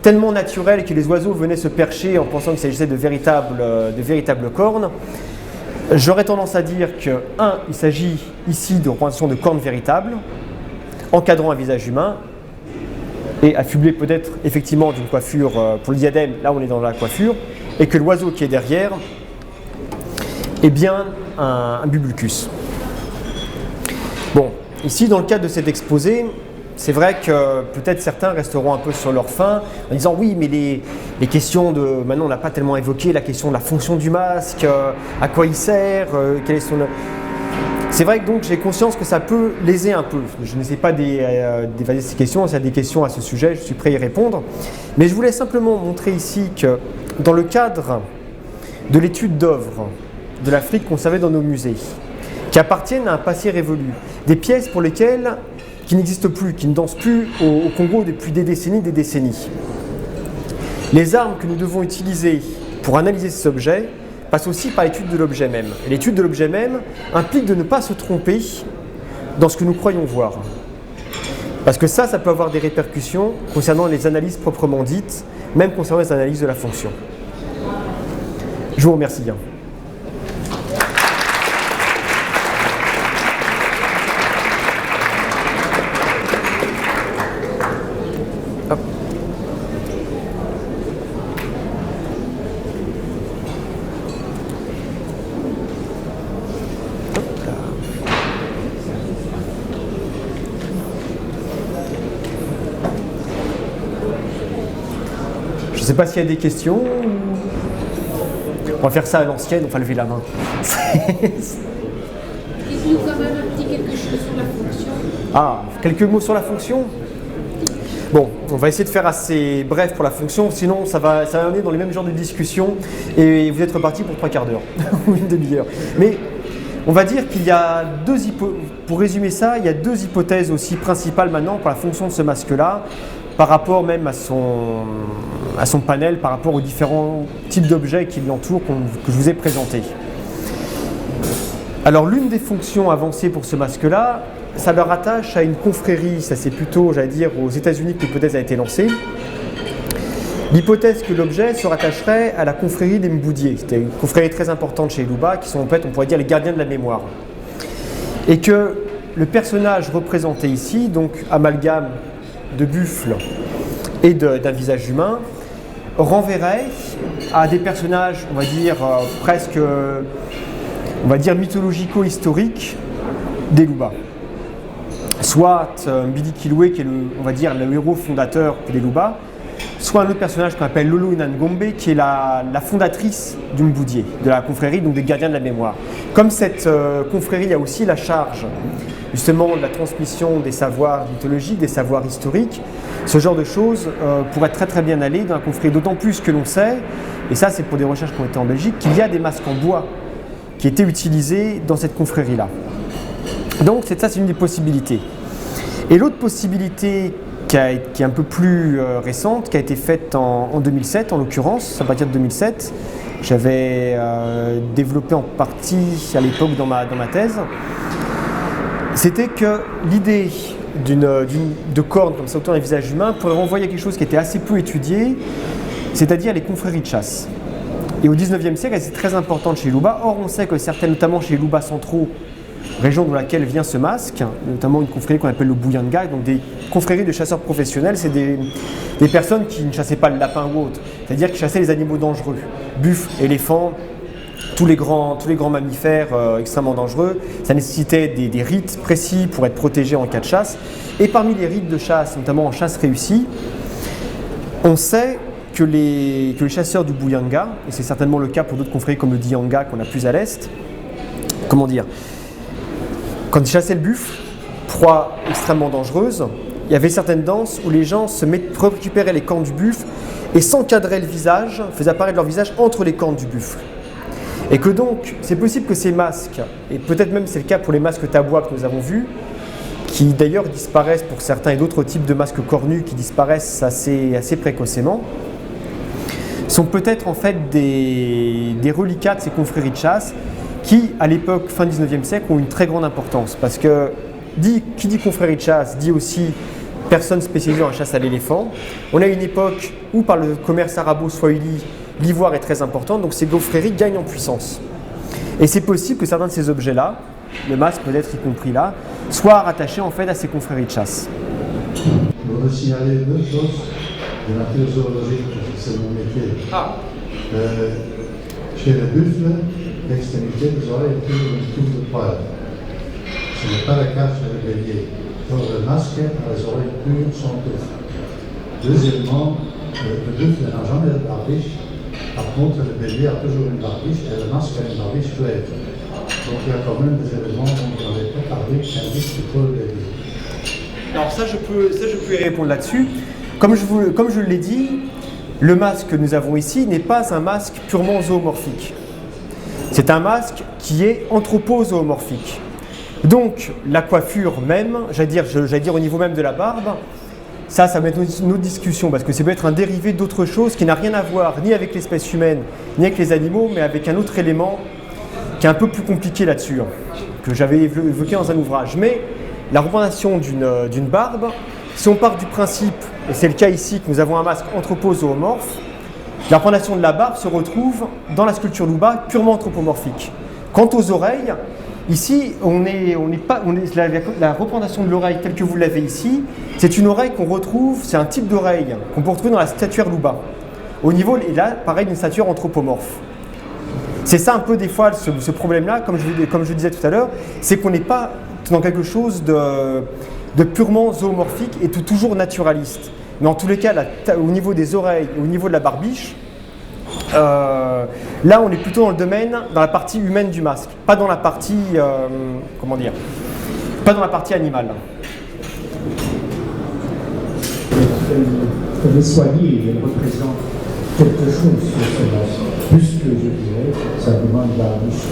tellement naturelles que les oiseaux venaient se percher en pensant qu'il s'agissait de véritables cornes, j'aurais tendance à dire que, il s'agit ici de représentation de cornes véritables, encadrant un visage humain, et affublé peut-être effectivement d'une coiffure pour le diadème, là on est dans la coiffure, et que l'oiseau qui est derrière est bien un bubulcus. Bon, ici dans le cadre de cet exposé, c'est vrai que peut-être certains resteront un peu sur leur faim en disant oui, mais les questions de... Maintenant, on n'a pas tellement évoqué la question de la fonction du masque, à quoi il sert, quel est son... C'est vrai que donc j'ai conscience que ça peut léser un peu. Je n'essaie pas d'évader ces questions, s'il y a des questions à ce sujet, je suis prêt à y répondre. Mais je voulais simplement montrer ici que dans le cadre de l'étude d'œuvres de l'Afrique conservées dans nos musées, qui appartiennent à un passé révolu, des pièces pour lesquelles qui n'existent plus, qui ne dansent plus au Congo depuis des décennies. Les armes que nous devons utiliser pour analyser ces objets passent aussi par l'étude de l'objet même. Et l'étude de l'objet même implique de ne pas se tromper dans ce que nous croyons voir. Parce que ça peut avoir des répercussions concernant les analyses proprement dites, même concernant les analyses de la fonction. Je vous remercie bien. Je ne sais pas s'il y a des questions. On va faire ça à l'ancienne, on va lever la main. Dites-nous quand même un petit quelque chose sur la fonction. Ah, quelques mots sur la fonction. Bon, on va essayer de faire assez bref pour la fonction, sinon ça va aller dans les mêmes genres de discussions et vous êtes reparti pour 3 quarts d'heure ou une demi-heure. Mais on va dire qu'il y a pour résumer ça, il y a 2 hypothèses aussi principales maintenant pour la fonction de ce masque-là, par rapport même à son panel, par rapport aux différents types d'objets qui l'entourent, que je vous ai présentés. Alors l'une des fonctions avancées pour ce masque-là, ça le rattache à une confrérie, ça c'est plutôt, j'allais dire, aux États-Unis que l'hypothèse a été lancée. L'hypothèse que l'objet se rattacherait à la confrérie des Mboudiés. C'était une confrérie très importante chez Luba, qui sont en fait, on pourrait dire, les gardiens de la mémoire. Et que le personnage représenté ici, donc amalgame de buffle et d'un visage humain, renverrait à des personnages, on va dire, presque, on va dire, mythologico-historiques des Luba. Soit Mbili Kilwe, qui est on va dire, le héros fondateur des Luba, soit un autre personnage qu'on appelle Lolo Inangombe, qui est la fondatrice du Mboudié, de la confrérie, donc des gardiens de la mémoire. Comme cette confrérie a aussi la charge justement de la transmission des savoirs mythologiques, des savoirs historiques, ce genre de choses pourrait très très bien aller dans la confrérie, d'autant plus que l'on sait, et ça c'est pour des recherches qui ont été en Belgique, qu'il y a des masques en bois qui étaient utilisés dans cette confrérie-là. Donc ça c'est une des possibilités. Et l'autre possibilité qui est un peu plus récente, qui a été faite en 2007 en l'occurrence, à partir de 2007, j'avais développé en partie à l'époque dans ma thèse, c'était que l'idée de cornes comme ça autour d'un visage humain pourrait renvoyer à quelque chose qui était assez peu étudié, c'est-à-dire les confréries de chasse. Et au 19e siècle, c'est très importante chez les Luba. Or, on sait que certaines, notamment chez les Luba centraux, région dans laquelle vient ce masque, notamment une confrérie qu'on appelle le Bouyanga, donc des confréries de chasseurs professionnels, c'est des personnes qui ne chassaient pas le lapin ou autre, c'est-à-dire qui chassaient les animaux dangereux, buffles, éléphants, tous les grands mammifères extrêmement dangereux. Ça nécessitait des rites précis pour être protégés en cas de chasse. Et parmi les rites de chasse, notamment en chasse réussie, on sait que les chasseurs du Bouyanga, et c'est certainement le cas pour d'autres confréries comme le Dianga qu'on a plus à l'est, comment dire, quand ils chassaient le buffle, proie extrêmement dangereuse, il y avait certaines danses où les gens récupéraient les cornes du buffle et s'encadraient le visage, faisaient apparaître leur visage entre les cornes du buffle. Et que donc, c'est possible que ces masques, et peut-être même c'est le cas pour les masques tabois que nous avons vus, qui d'ailleurs disparaissent pour certains et d'autres types de masques cornus qui disparaissent assez précocement, sont peut-être en fait des reliquats de ces confréries de chasse qui, à l'époque, fin 19e siècle, ont une très grande importance. Parce que qui dit confrérie de chasse dit aussi personnes spécialisées en la chasse à l'éléphant. On a une époque où, par le commerce arabo-swahili, l'ivoire est très important, donc ces confréries gagnent en puissance. Et c'est possible que certains de ces objets-là, le masque peut-être y compris là, soient rattachés en fait à ces confréries de chasse. Je voudrais signaler deux choses de nature zoologique, c'est mon métier. Chez le buffle, l'extrémité des oreilles est toujours une touffe de poils. Ce n'est pas le cas chez le bélier. Donc le masque a les oreilles pures sans touffe. Deuxièmement, le buffle n'a jamais de barbiche. Par contre, le bélier a toujours une barbiche et le masque a une barbiche claire. Donc il y a quand même des éléments dont on n'avait pas parlé qui indiquent plutôt le bélier. Alors ça je peux y répondre là-dessus. Comme je l'ai dit, le masque que nous avons ici n'est pas un masque purement zoomorphique. C'est un masque qui est anthropozoomorphique. Donc la coiffure même, j'allais dire au niveau même de la barbe, ça va être une autre discussion parce que ça peut être un dérivé d'autre chose qui n'a rien à voir ni avec l'espèce humaine ni avec les animaux, mais avec un autre élément qui est un peu plus compliqué là-dessus, que j'avais évoqué dans un ouvrage. Mais la représentation d'une barbe, si on part du principe, et c'est le cas ici que nous avons un masque anthropozoomorphe, la représentation de la barbe se retrouve dans la sculpture Luba purement anthropomorphique. Quant aux oreilles, ici, la représentation de l'oreille telle que vous l'avez ici, c'est une oreille qu'on retrouve, c'est un type d'oreille qu'on peut retrouver dans la statuaire Luba. Au niveau, et là, pareil, d'une statuaire anthropomorphe. C'est ça un peu des fois ce problème-là, comme je disais tout à l'heure, c'est qu'on n'est pas dans quelque chose de purement zoomorphique et toujours naturaliste. Mais en tous les cas, au niveau des oreilles, au niveau de la barbiche, là on est plutôt dans le domaine, dans la partie humaine du masque, pas dans la partie, pas dans la partie animale. Les soignés, ils représentent quelque chose sur ce masque, plus que je dirais, simplement une barbiche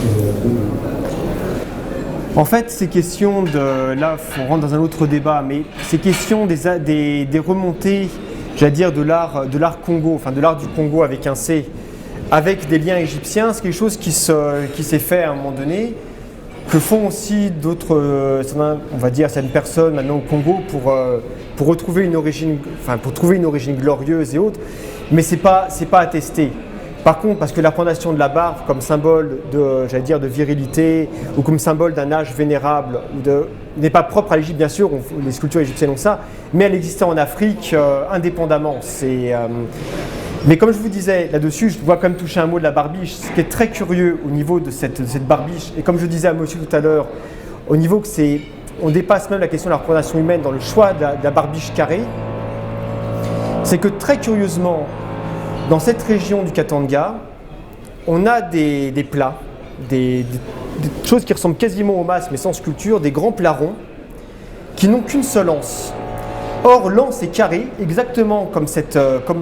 En fait, ces questions là, on rentre dans un autre débat, mais ces questions des remontées, j'allais dire, de l'art Congo, enfin de l'art du Congo avec un C, avec des liens égyptiens, c'est quelque chose qui s'est fait à un moment donné, que font aussi d'autres, on va dire, certaines personnes maintenant au Congo pour retrouver une origine, enfin pour trouver une origine glorieuse et autres, mais c'est pas attesté. Par contre, parce que la représentation de la barbe comme symbole de virilité ou comme symbole d'un âge vénérable n'est pas propre à l'Égypte, bien sûr, les sculptures égyptiennes ont ça, mais elle existait en Afrique indépendamment. Mais comme je vous disais là-dessus, je dois quand même toucher un mot de la barbiche. Ce qui est très curieux au niveau de cette barbiche, et comme je disais à monsieur tout à l'heure, au niveau que on dépasse même la question de la représentation humaine dans le choix de la barbiche carrée, c'est que très curieusement, dans cette région du Katanga, on a des plats, des choses qui ressemblent quasiment au masque mais sans sculpture, des grands plats ronds qui n'ont qu'une seule anse. Or, l'anse est carrée, exactement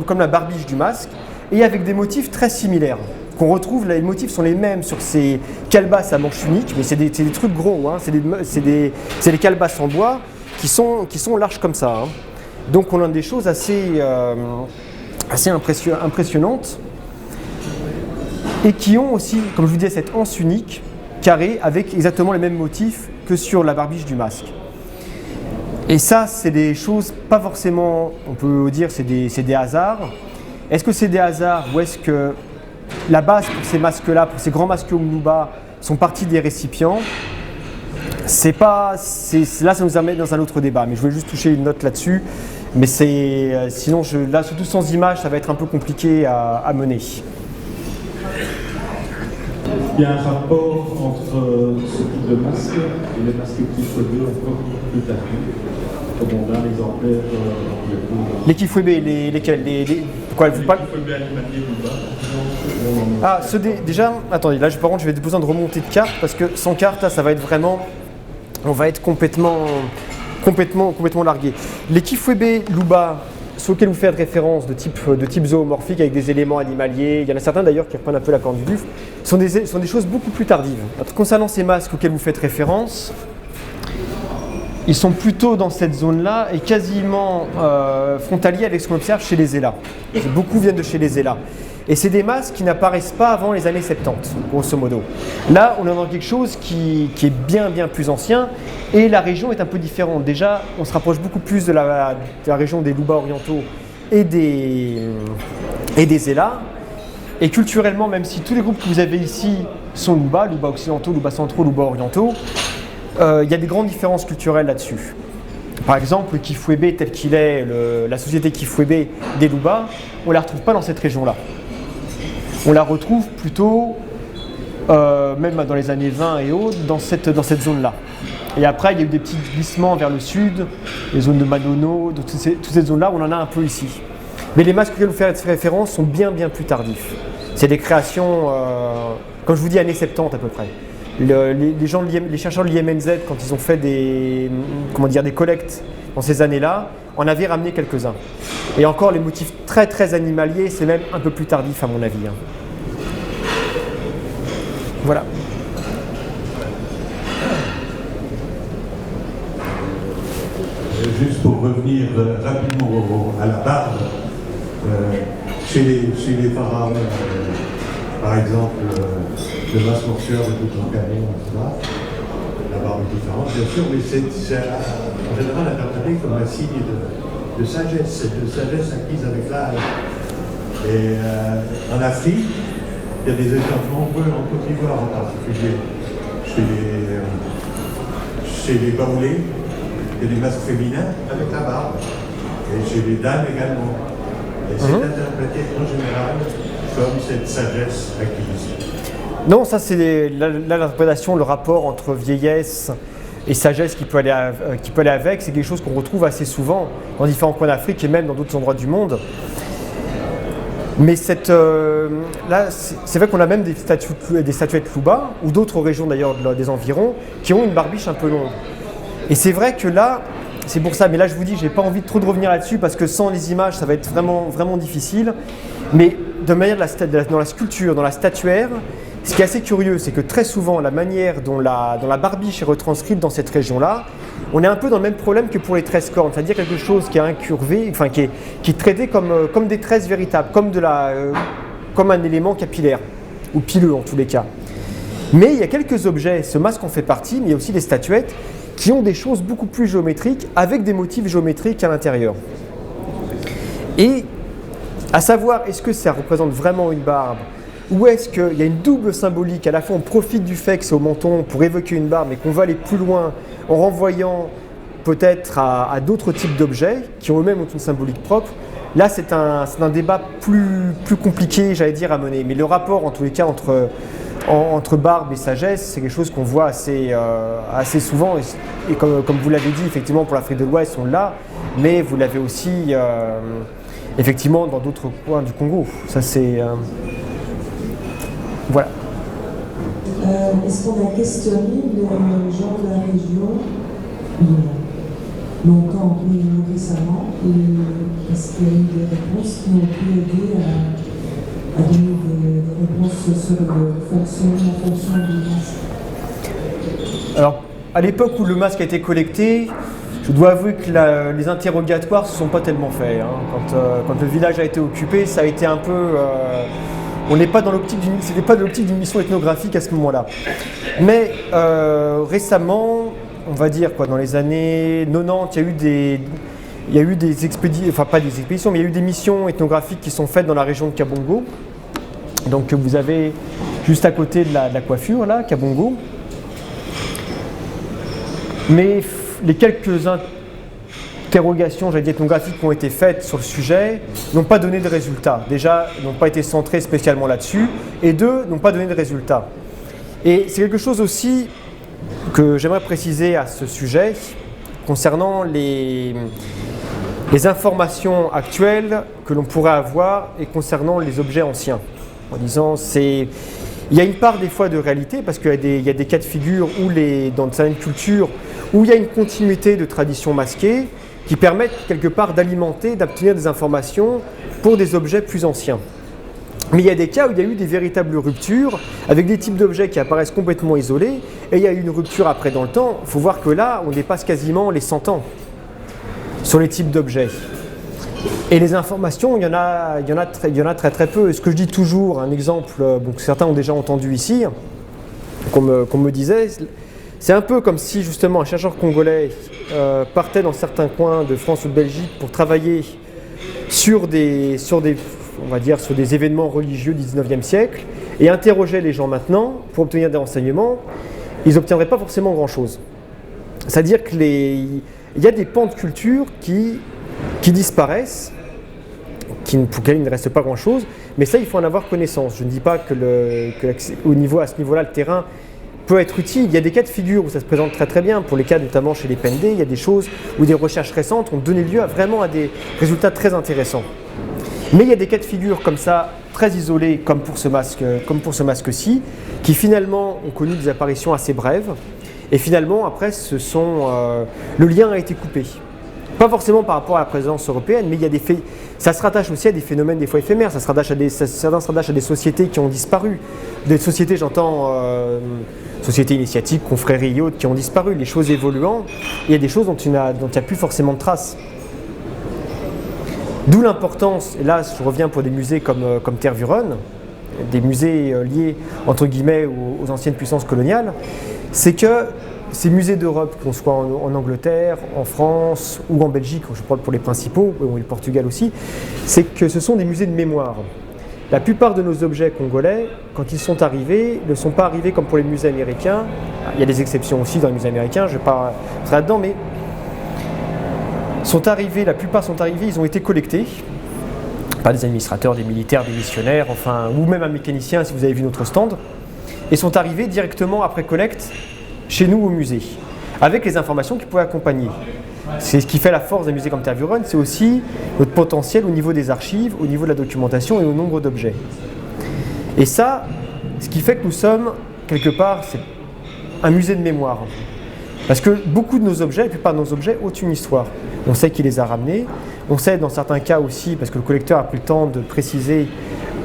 comme la barbiche du masque, et avec des motifs très similaires. Qu'on retrouve, les motifs sont les mêmes sur ces calebasses à manche unique, mais c'est des trucs gros, hein, c'est des calebasses en bois qui sont larges comme ça. Hein. Donc on a des choses assez impressionnantes, et qui ont aussi, comme je vous disais, cette anse unique, carrée, avec exactement les mêmes motifs que sur la barbiche du masque. Et ça, c'est des choses pas forcément, on peut dire, c'est des hasards. Est-ce que c'est des hasards, ou est-ce que la base pour ces masques-là, pour ces grands masques Umluba, sont partis des récipients? Là, ça nous amène dans un autre débat, mais je voulais juste toucher une note là-dessus. Mais sinon, là, surtout sans image, ça va être un peu compliqué à mener. Il y a un rapport entre ce type de masque et les masques Kifwebe encore plus tardifs. Comme on a un exemplaire les Kifwebe, lesquels quoi, vous parlez Kifwebe animalier Luba. Ah, déjà, attendez, là par contre je vais besoin de remonter de carte, parce que sans carte, là, ça va être vraiment, on va être complètement largué. Les Kifwebe Luba, sur lesquels vous faites référence de type zoomorphique avec des éléments animaliers, il y en a certains d'ailleurs qui reprennent un peu la corne du buffle, sont des choses beaucoup plus tardives. Concernant ces masques auxquels vous faites référence, ils sont plutôt dans cette zone-là et quasiment frontaliers avec ce qu'on observe chez les Élas. Beaucoup viennent de chez les Élas. Et c'est des masques qui n'apparaissent pas avant les années 70, grosso modo. Là, on est dans quelque chose qui est bien plus ancien, et la région est un peu différente. Déjà, on se rapproche beaucoup plus de la région des Luba orientaux et des Élas. Et culturellement, même si tous les groupes que vous avez ici sont Luba occidentaux, Luba centraux, Luba orientaux, il y a des grandes différences culturelles là-dessus. Par exemple, le Kifwebe tel qu'il est, la société Kifwebe des Luba, on ne la retrouve pas dans cette région-là. On la retrouve plutôt, même dans les années 20 et autres, dans cette zone-là. Et après, il y a eu des petits glissements vers le sud, les zones de Madono, toutes ces zones-là, on en a un peu ici. Mais les masques auxquels vous faites référence sont bien plus tardifs. C'est des créations, comme je vous dis, années 70 à peu près. Les chercheurs de l'IMNZ, quand ils ont fait des collectes dans ces années-là, en avaient ramené quelques-uns. Et encore, les motifs très animaliers, c'est même un peu plus tardif à mon avis. Hein. Voilà. Juste pour revenir rapidement à la barbe, chez les pharaons, par exemple, le masque mortuaire de Toutankhamon, etc., la barbe est différente, bien sûr, mais c'est en général interprété comme un signe de sagesse acquise avec l'âge. Et en Afrique, il y a des exemples nombreux, en Côte d'Ivoire en particulier, chez les Baoulés, il y a des masques féminins avec la barbe, et chez les dames également. Et c'est interprété en général comme cette sagesse acquise. Non, ça c'est l'interprétation, le rapport entre vieillesse et sagesse qui peut aller avec, c'est quelque chose qu'on retrouve assez souvent dans différents coins d'Afrique et même dans d'autres endroits du monde. Mais là, c'est vrai qu'on a même des statuettes Luba, ou d'autres régions d'ailleurs des environs, qui ont une barbiche un peu longue. Et c'est vrai que là, c'est pour ça, mais là je vous dis, j'ai pas envie de trop de revenir là-dessus parce que sans les images, ça va être vraiment difficile. Mais de manière dans la sculpture, dans la statuaire, ce qui est assez curieux, c'est que très souvent, la manière dont la barbiche est retranscrite dans cette région-là, on est un peu dans le même problème que pour les tresses cornes, c'est-à-dire quelque chose qui est incurvé, enfin qui est traité comme des tresses véritables, comme un élément capillaire, ou pileux en tous les cas. Mais il y a quelques objets, ce masque en fait partie, mais il y a aussi des statuettes qui ont des choses beaucoup plus géométriques, avec des motifs géométriques à l'intérieur. Et à savoir, est-ce que ça représente vraiment une barbe, ou est-ce qu'il y a une double symbolique, à la fois on profite du fait que c'est au menton pour évoquer une barbe, mais qu'on va aller plus loin en renvoyant peut-être à d'autres types d'objets qui ont eux-mêmes une symbolique propre. Là, c'est un débat plus compliqué, j'allais dire, à mener. Mais le rapport, en tous les cas, entre barbe et sagesse, c'est quelque chose qu'on voit assez souvent. Et comme vous l'avez dit, effectivement, pour l'Afrique de l'Ouest, on l'a. Mais vous l'avez aussi, effectivement, dans d'autres coins du Congo. Ça, c'est... Voilà. Est-ce qu'on a questionné les gens de la région longtemps ou récemment, et est-ce qu'il y a eu des réponses qui ont pu aider à donner des réponses sur la fonction du masque? Alors, à l'époque où le masque a été collecté, je dois avouer que les interrogatoires ne se sont pas tellement faits. Quand le village a été occupé, ça a été un peu... on n'est pas dans l'optique c'était pas de l'optique d'une mission ethnographique à ce moment-là. Mais récemment, on va dire dans les années 90, il y a eu des expéditions, enfin pas des expéditions, mais il y a eu des missions ethnographiques qui sont faites dans la région de Kabongo. Donc vous avez juste à côté de la coiffure là, Kabongo. Mais les quelques interrogations, j'allais dire ethnographiques, qui ont été faites sur le sujet n'ont pas donné de résultats. Déjà, n'ont pas été centrées spécialement là-dessus, et deux, n'ont pas donné de résultats. Et c'est quelque chose aussi que j'aimerais préciser à ce sujet concernant les informations actuelles que l'on pourrait avoir et concernant les objets anciens. En disant, il y a une part des fois de réalité, parce qu'il y a des cas de figure où dans certaines cultures où il y a une continuité de traditions masquées qui permettent quelque part d'alimenter, d'obtenir des informations pour des objets plus anciens. Mais il y a des cas où il y a eu des véritables ruptures avec des types d'objets qui apparaissent complètement isolés, et il y a eu une rupture après dans le temps. Il faut voir que là, on dépasse quasiment les 100 ans sur les types d'objets. Et les informations, il y en a très peu. Et ce que je dis toujours, un exemple que certains ont déjà entendu ici, qu'on me disait, c'est un peu comme si justement un chercheur congolais partait dans certains coins de France ou de Belgique pour travailler sur des événements religieux du 19e siècle et interrogeait les gens maintenant pour obtenir des renseignements. Ils n'obtiendraient pas forcément grand-chose. C'est-à-dire qu'il y a des pans de culture qui disparaissent, pour lesquels il ne reste pas grand-chose, mais ça, il faut en avoir connaissance. Je ne dis pas que à ce niveau-là, le terrain peut être utile. Il y a des cas de figure où ça se présente très très bien. Pour les cas notamment chez les PND, il y a des choses où des recherches récentes ont donné lieu à des résultats très intéressants. Mais il y a des cas de figure comme ça, très isolés, comme pour ce masque-ci, qui finalement ont connu des apparitions assez brèves. Et finalement, après, le lien a été coupé. Pas forcément par rapport à la présence européenne, mais ça se rattache aussi à des phénomènes des fois éphémères. Certains se rattachent à des sociétés qui ont disparu. Des sociétés, j'entends, sociétés initiatiques, confréries et autres, qui ont disparu. Les choses évoluant, il y a des choses dont il n'y a plus forcément de traces. D'où l'importance, et là je reviens pour des musées comme Tervuren, des musées liés entre guillemets aux anciennes puissances coloniales, c'est que ces musées d'Europe, qu'on soit en Angleterre, en France ou en Belgique, je parle pour les principaux, et le Portugal aussi, c'est que ce sont des musées de mémoire. La plupart de nos objets congolais, quand ils sont arrivés, ne sont pas arrivés comme pour les musées américains. Il y a des exceptions aussi dans les musées américains, je ne vais pas rentrer là-dedans, mais la plupart sont arrivés, ils ont été collectés par des administrateurs, des militaires, des missionnaires, ou même un mécanicien si vous avez vu notre stand, et sont arrivés directement après collecte chez nous au musée, avec les informations qui pouvaient accompagner. C'est ce qui fait la force d'un musée comme Tervuren, c'est aussi notre potentiel au niveau des archives, au niveau de la documentation et au nombre d'objets. Et ça, ce qui fait que nous sommes, quelque part, c'est un musée de mémoire. Parce que beaucoup de nos objets, la plupart de nos objets ont une histoire. On sait qui les a ramenés, on sait dans certains cas aussi, parce que le collecteur a pris le temps de préciser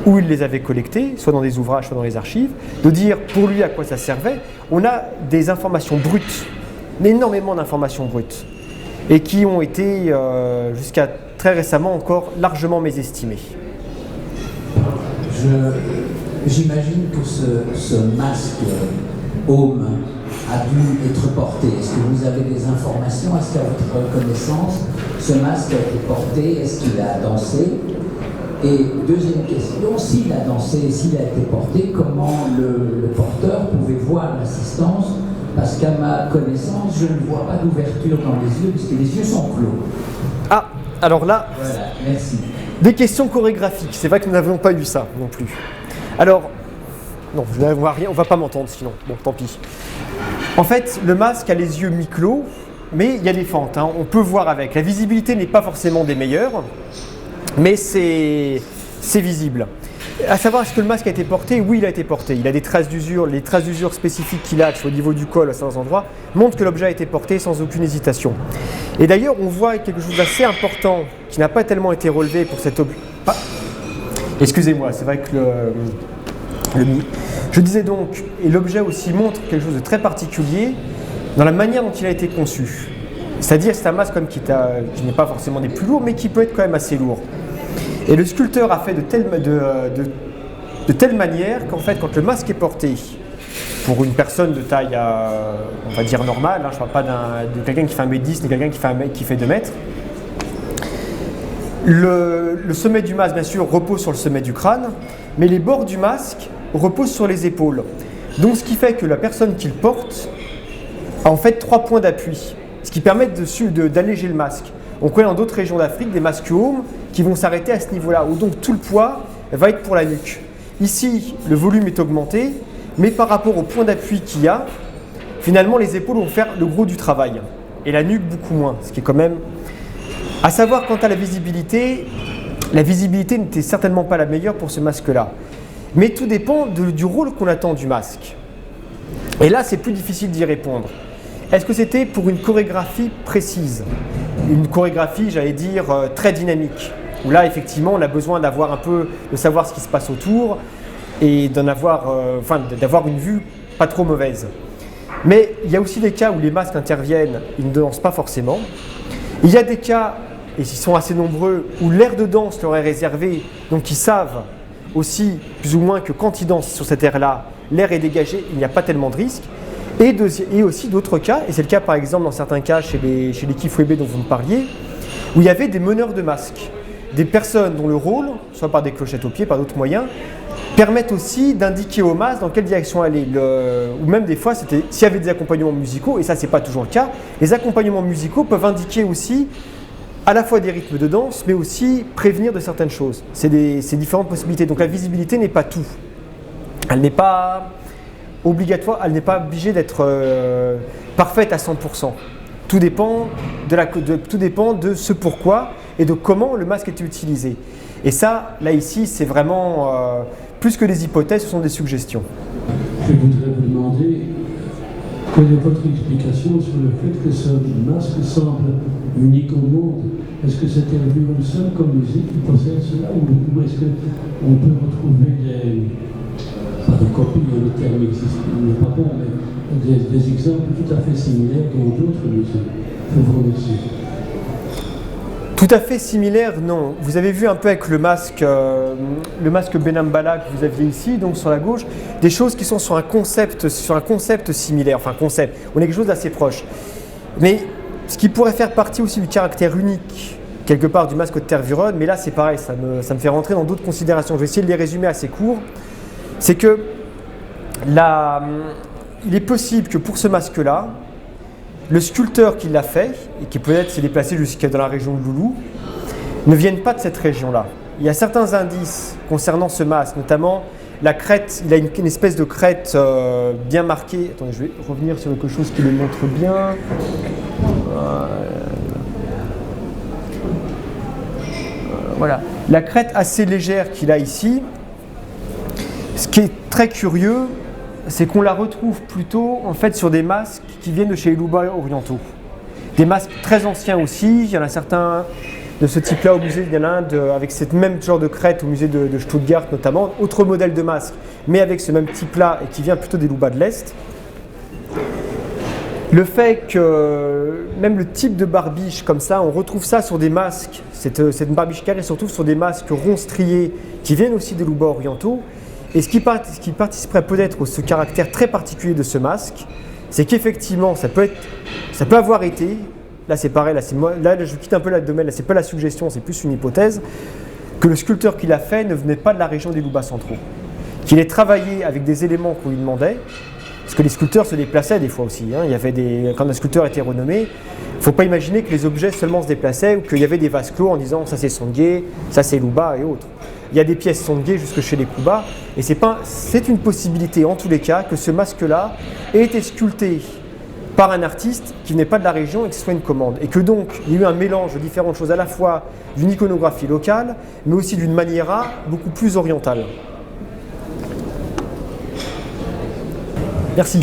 où il les avait collectés, soit dans des ouvrages, soit dans les archives, de dire pour lui à quoi ça servait. On a des informations brutes, énormément d'informations brutes, et qui ont été, jusqu'à très récemment encore, largement mésestimées. J'imagine que ce masque Home a dû être porté. Est-ce que vous avez des informations? Est-ce qu'à votre connaissance, ce masque a été porté? Est-ce qu'il a dansé? Et deuxième question, s'il a dansé, s'il a été porté, comment le porteur pouvait voir l'assistance? Parce qu'à ma connaissance, je ne vois pas d'ouverture dans les yeux, puisque les yeux sont clos. Ah, alors là... Voilà, merci. Des questions chorégraphiques, c'est vrai que nous n'avions pas eu ça non plus. Alors, non, on va pas m'entendre sinon, bon tant pis. En fait, le masque a les yeux mi-clos, mais il y a des fentes, hein, on peut voir avec. La visibilité n'est pas forcément des meilleures, mais c'est visible. À savoir, est-ce que le masque a été porté? Oui, il a été porté. Il a des traces d'usure. Les traces d'usure spécifiques qu'il a, que ce soit au niveau du col à certains endroits, montrent que l'objet a été porté sans aucune hésitation. Et d'ailleurs, on voit quelque chose d'assez important qui n'a pas tellement été relevé pour cet objet. Ah. Excusez-moi, c'est vrai que je disais donc, et l'objet aussi montre quelque chose de très particulier dans la manière dont il a été conçu. C'est-à-dire, c'est un masque comme qui n'est pas forcément des plus lourds, mais qui peut être quand même assez lourd. Et le sculpteur a fait de telle manière qu'en fait, quand le masque est porté pour une personne de taille, on va dire normale, hein, je ne parle pas de quelqu'un qui fait 1m10 ni quelqu'un qui fait 2 mètres, le sommet du masque, bien sûr, repose sur le sommet du crâne, mais les bords du masque reposent sur les épaules. Donc, ce qui fait que la personne qui le porte a en fait 3 points d'appui, ce qui permet d'alléger le masque. On connaît dans d'autres régions d'Afrique des masques home qui vont s'arrêter à ce niveau-là, où donc tout le poids va être pour la nuque. Ici, le volume est augmenté, mais par rapport au point d'appui qu'il y a, finalement les épaules vont faire le gros du travail, et la nuque beaucoup moins, ce qui est quand même... À savoir, quant à la visibilité n'était certainement pas la meilleure pour ce masque-là. Mais tout dépend du rôle qu'on attend du masque. Et là, c'est plus difficile d'y répondre. Est-ce que c'était pour une chorégraphie précise? Une chorégraphie, j'allais dire, très dynamique, où là, effectivement, on a besoin de savoir ce qui se passe autour et d'avoir une vue pas trop mauvaise. Mais il y a aussi des cas où les masques interviennent, ils ne dansent pas forcément. Il y a des cas, et ils sont assez nombreux, où l'air de danse leur est réservé, donc ils savent aussi, plus ou moins, que quand ils dansent sur cet air-là, l'air est dégagé, il n'y a pas tellement de risques. Et aussi d'autres cas, et c'est le cas par exemple dans certains cas chez les Kifwebe dont vous me parliez, où il y avait des meneurs de masques, des personnes dont le rôle, soit par des clochettes aux pieds, par d'autres moyens, permettent aussi d'indiquer au masque dans quelle direction aller. Ou même des fois, s'il y avait des accompagnements musicaux, et ça c'est pas toujours le cas, les accompagnements musicaux peuvent indiquer aussi à la fois des rythmes de danse, mais aussi prévenir de certaines choses. C'est différentes possibilités. Donc la visibilité n'est pas tout. Elle n'est pas obligatoire, elle n'est pas obligée d'être parfaite à 100%. Tout dépend de ce pourquoi et de comment le masque est utilisé. Et ça, là ici, c'est vraiment plus que des hypothèses, ce sont des suggestions. Je voudrais vous demander quelle est votre explication sur le fait que ce masque semble unique au monde. Est-ce que c'était le seul comme musique qui possède cela ou est-ce qu'on peut retrouver pas de copies, le terme existe, il n'est pas bon, mais des exemples tout à fait similaires dans d'autres musées? Je vous remercie. Tout à fait similaire, non. Vous avez vu un peu avec le masque Benambala que vous aviez ici, donc sur la gauche, des choses qui sont sur un concept similaire, enfin concept, on est quelque chose d'assez proche. Mais ce qui pourrait faire partie aussi du caractère unique, quelque part, du masque de Tervuren, mais là c'est pareil, ça me fait rentrer dans d'autres considérations. Je vais essayer de les résumer assez court. C'est que il est possible que pour ce masque-là, le sculpteur qui l'a fait, et qui peut-être s'est déplacé jusqu'à dans la région de Loulou, ne vienne pas de cette région-là. Il y a certains indices concernant ce masque, notamment la crête, il a une espèce de crête bien marquée. Attendez, je vais revenir sur quelque chose qui le montre bien. Voilà. La crête assez légère qu'il a ici, ce qui est très curieux, c'est qu'on la retrouve plutôt en fait sur des masques qui viennent de chez les Luba orientaux. Des masques très anciens aussi, il y en a certains de ce type-là au musée, il y en a un avec cette même genre de crête au musée de Stuttgart notamment, autre modèle de masque, mais avec ce même type-là et qui vient plutôt des Luba de l'Est. Le fait que même le type de barbiche comme ça, on retrouve ça sur des masques, cette barbiche carrée se retrouve sur des masques ronds striés qui viennent aussi des Luba orientaux. Et ce qui participerait peut-être à ce caractère très particulier de ce masque, c'est qu'effectivement, ça peut avoir été, là c'est pareil, là je quitte un peu le domaine, là c'est pas la suggestion, c'est plus une hypothèse, que le sculpteur qui l'a fait ne venait pas de la région des Luba centraux, qu'il ait travaillé avec des éléments qu'on lui demandait, Parce que les sculpteurs se déplaçaient des fois aussi. Hein. Il y avait quand un sculpteur était renommé, il ne faut pas imaginer que les objets seulement se déplaçaient ou qu'il y avait des vases clos en disant ça c'est Songye, ça c'est Luba et autres. Il y a des pièces Songye jusque chez les Kuba et c'est une possibilité en tous les cas que ce masque-là ait été sculpté par un artiste qui n'est pas de la région et que ce soit une commande. Et que donc il y a eu un mélange de différentes choses à la fois d'une iconographie locale mais aussi d'une maniera beaucoup plus orientale. Merci.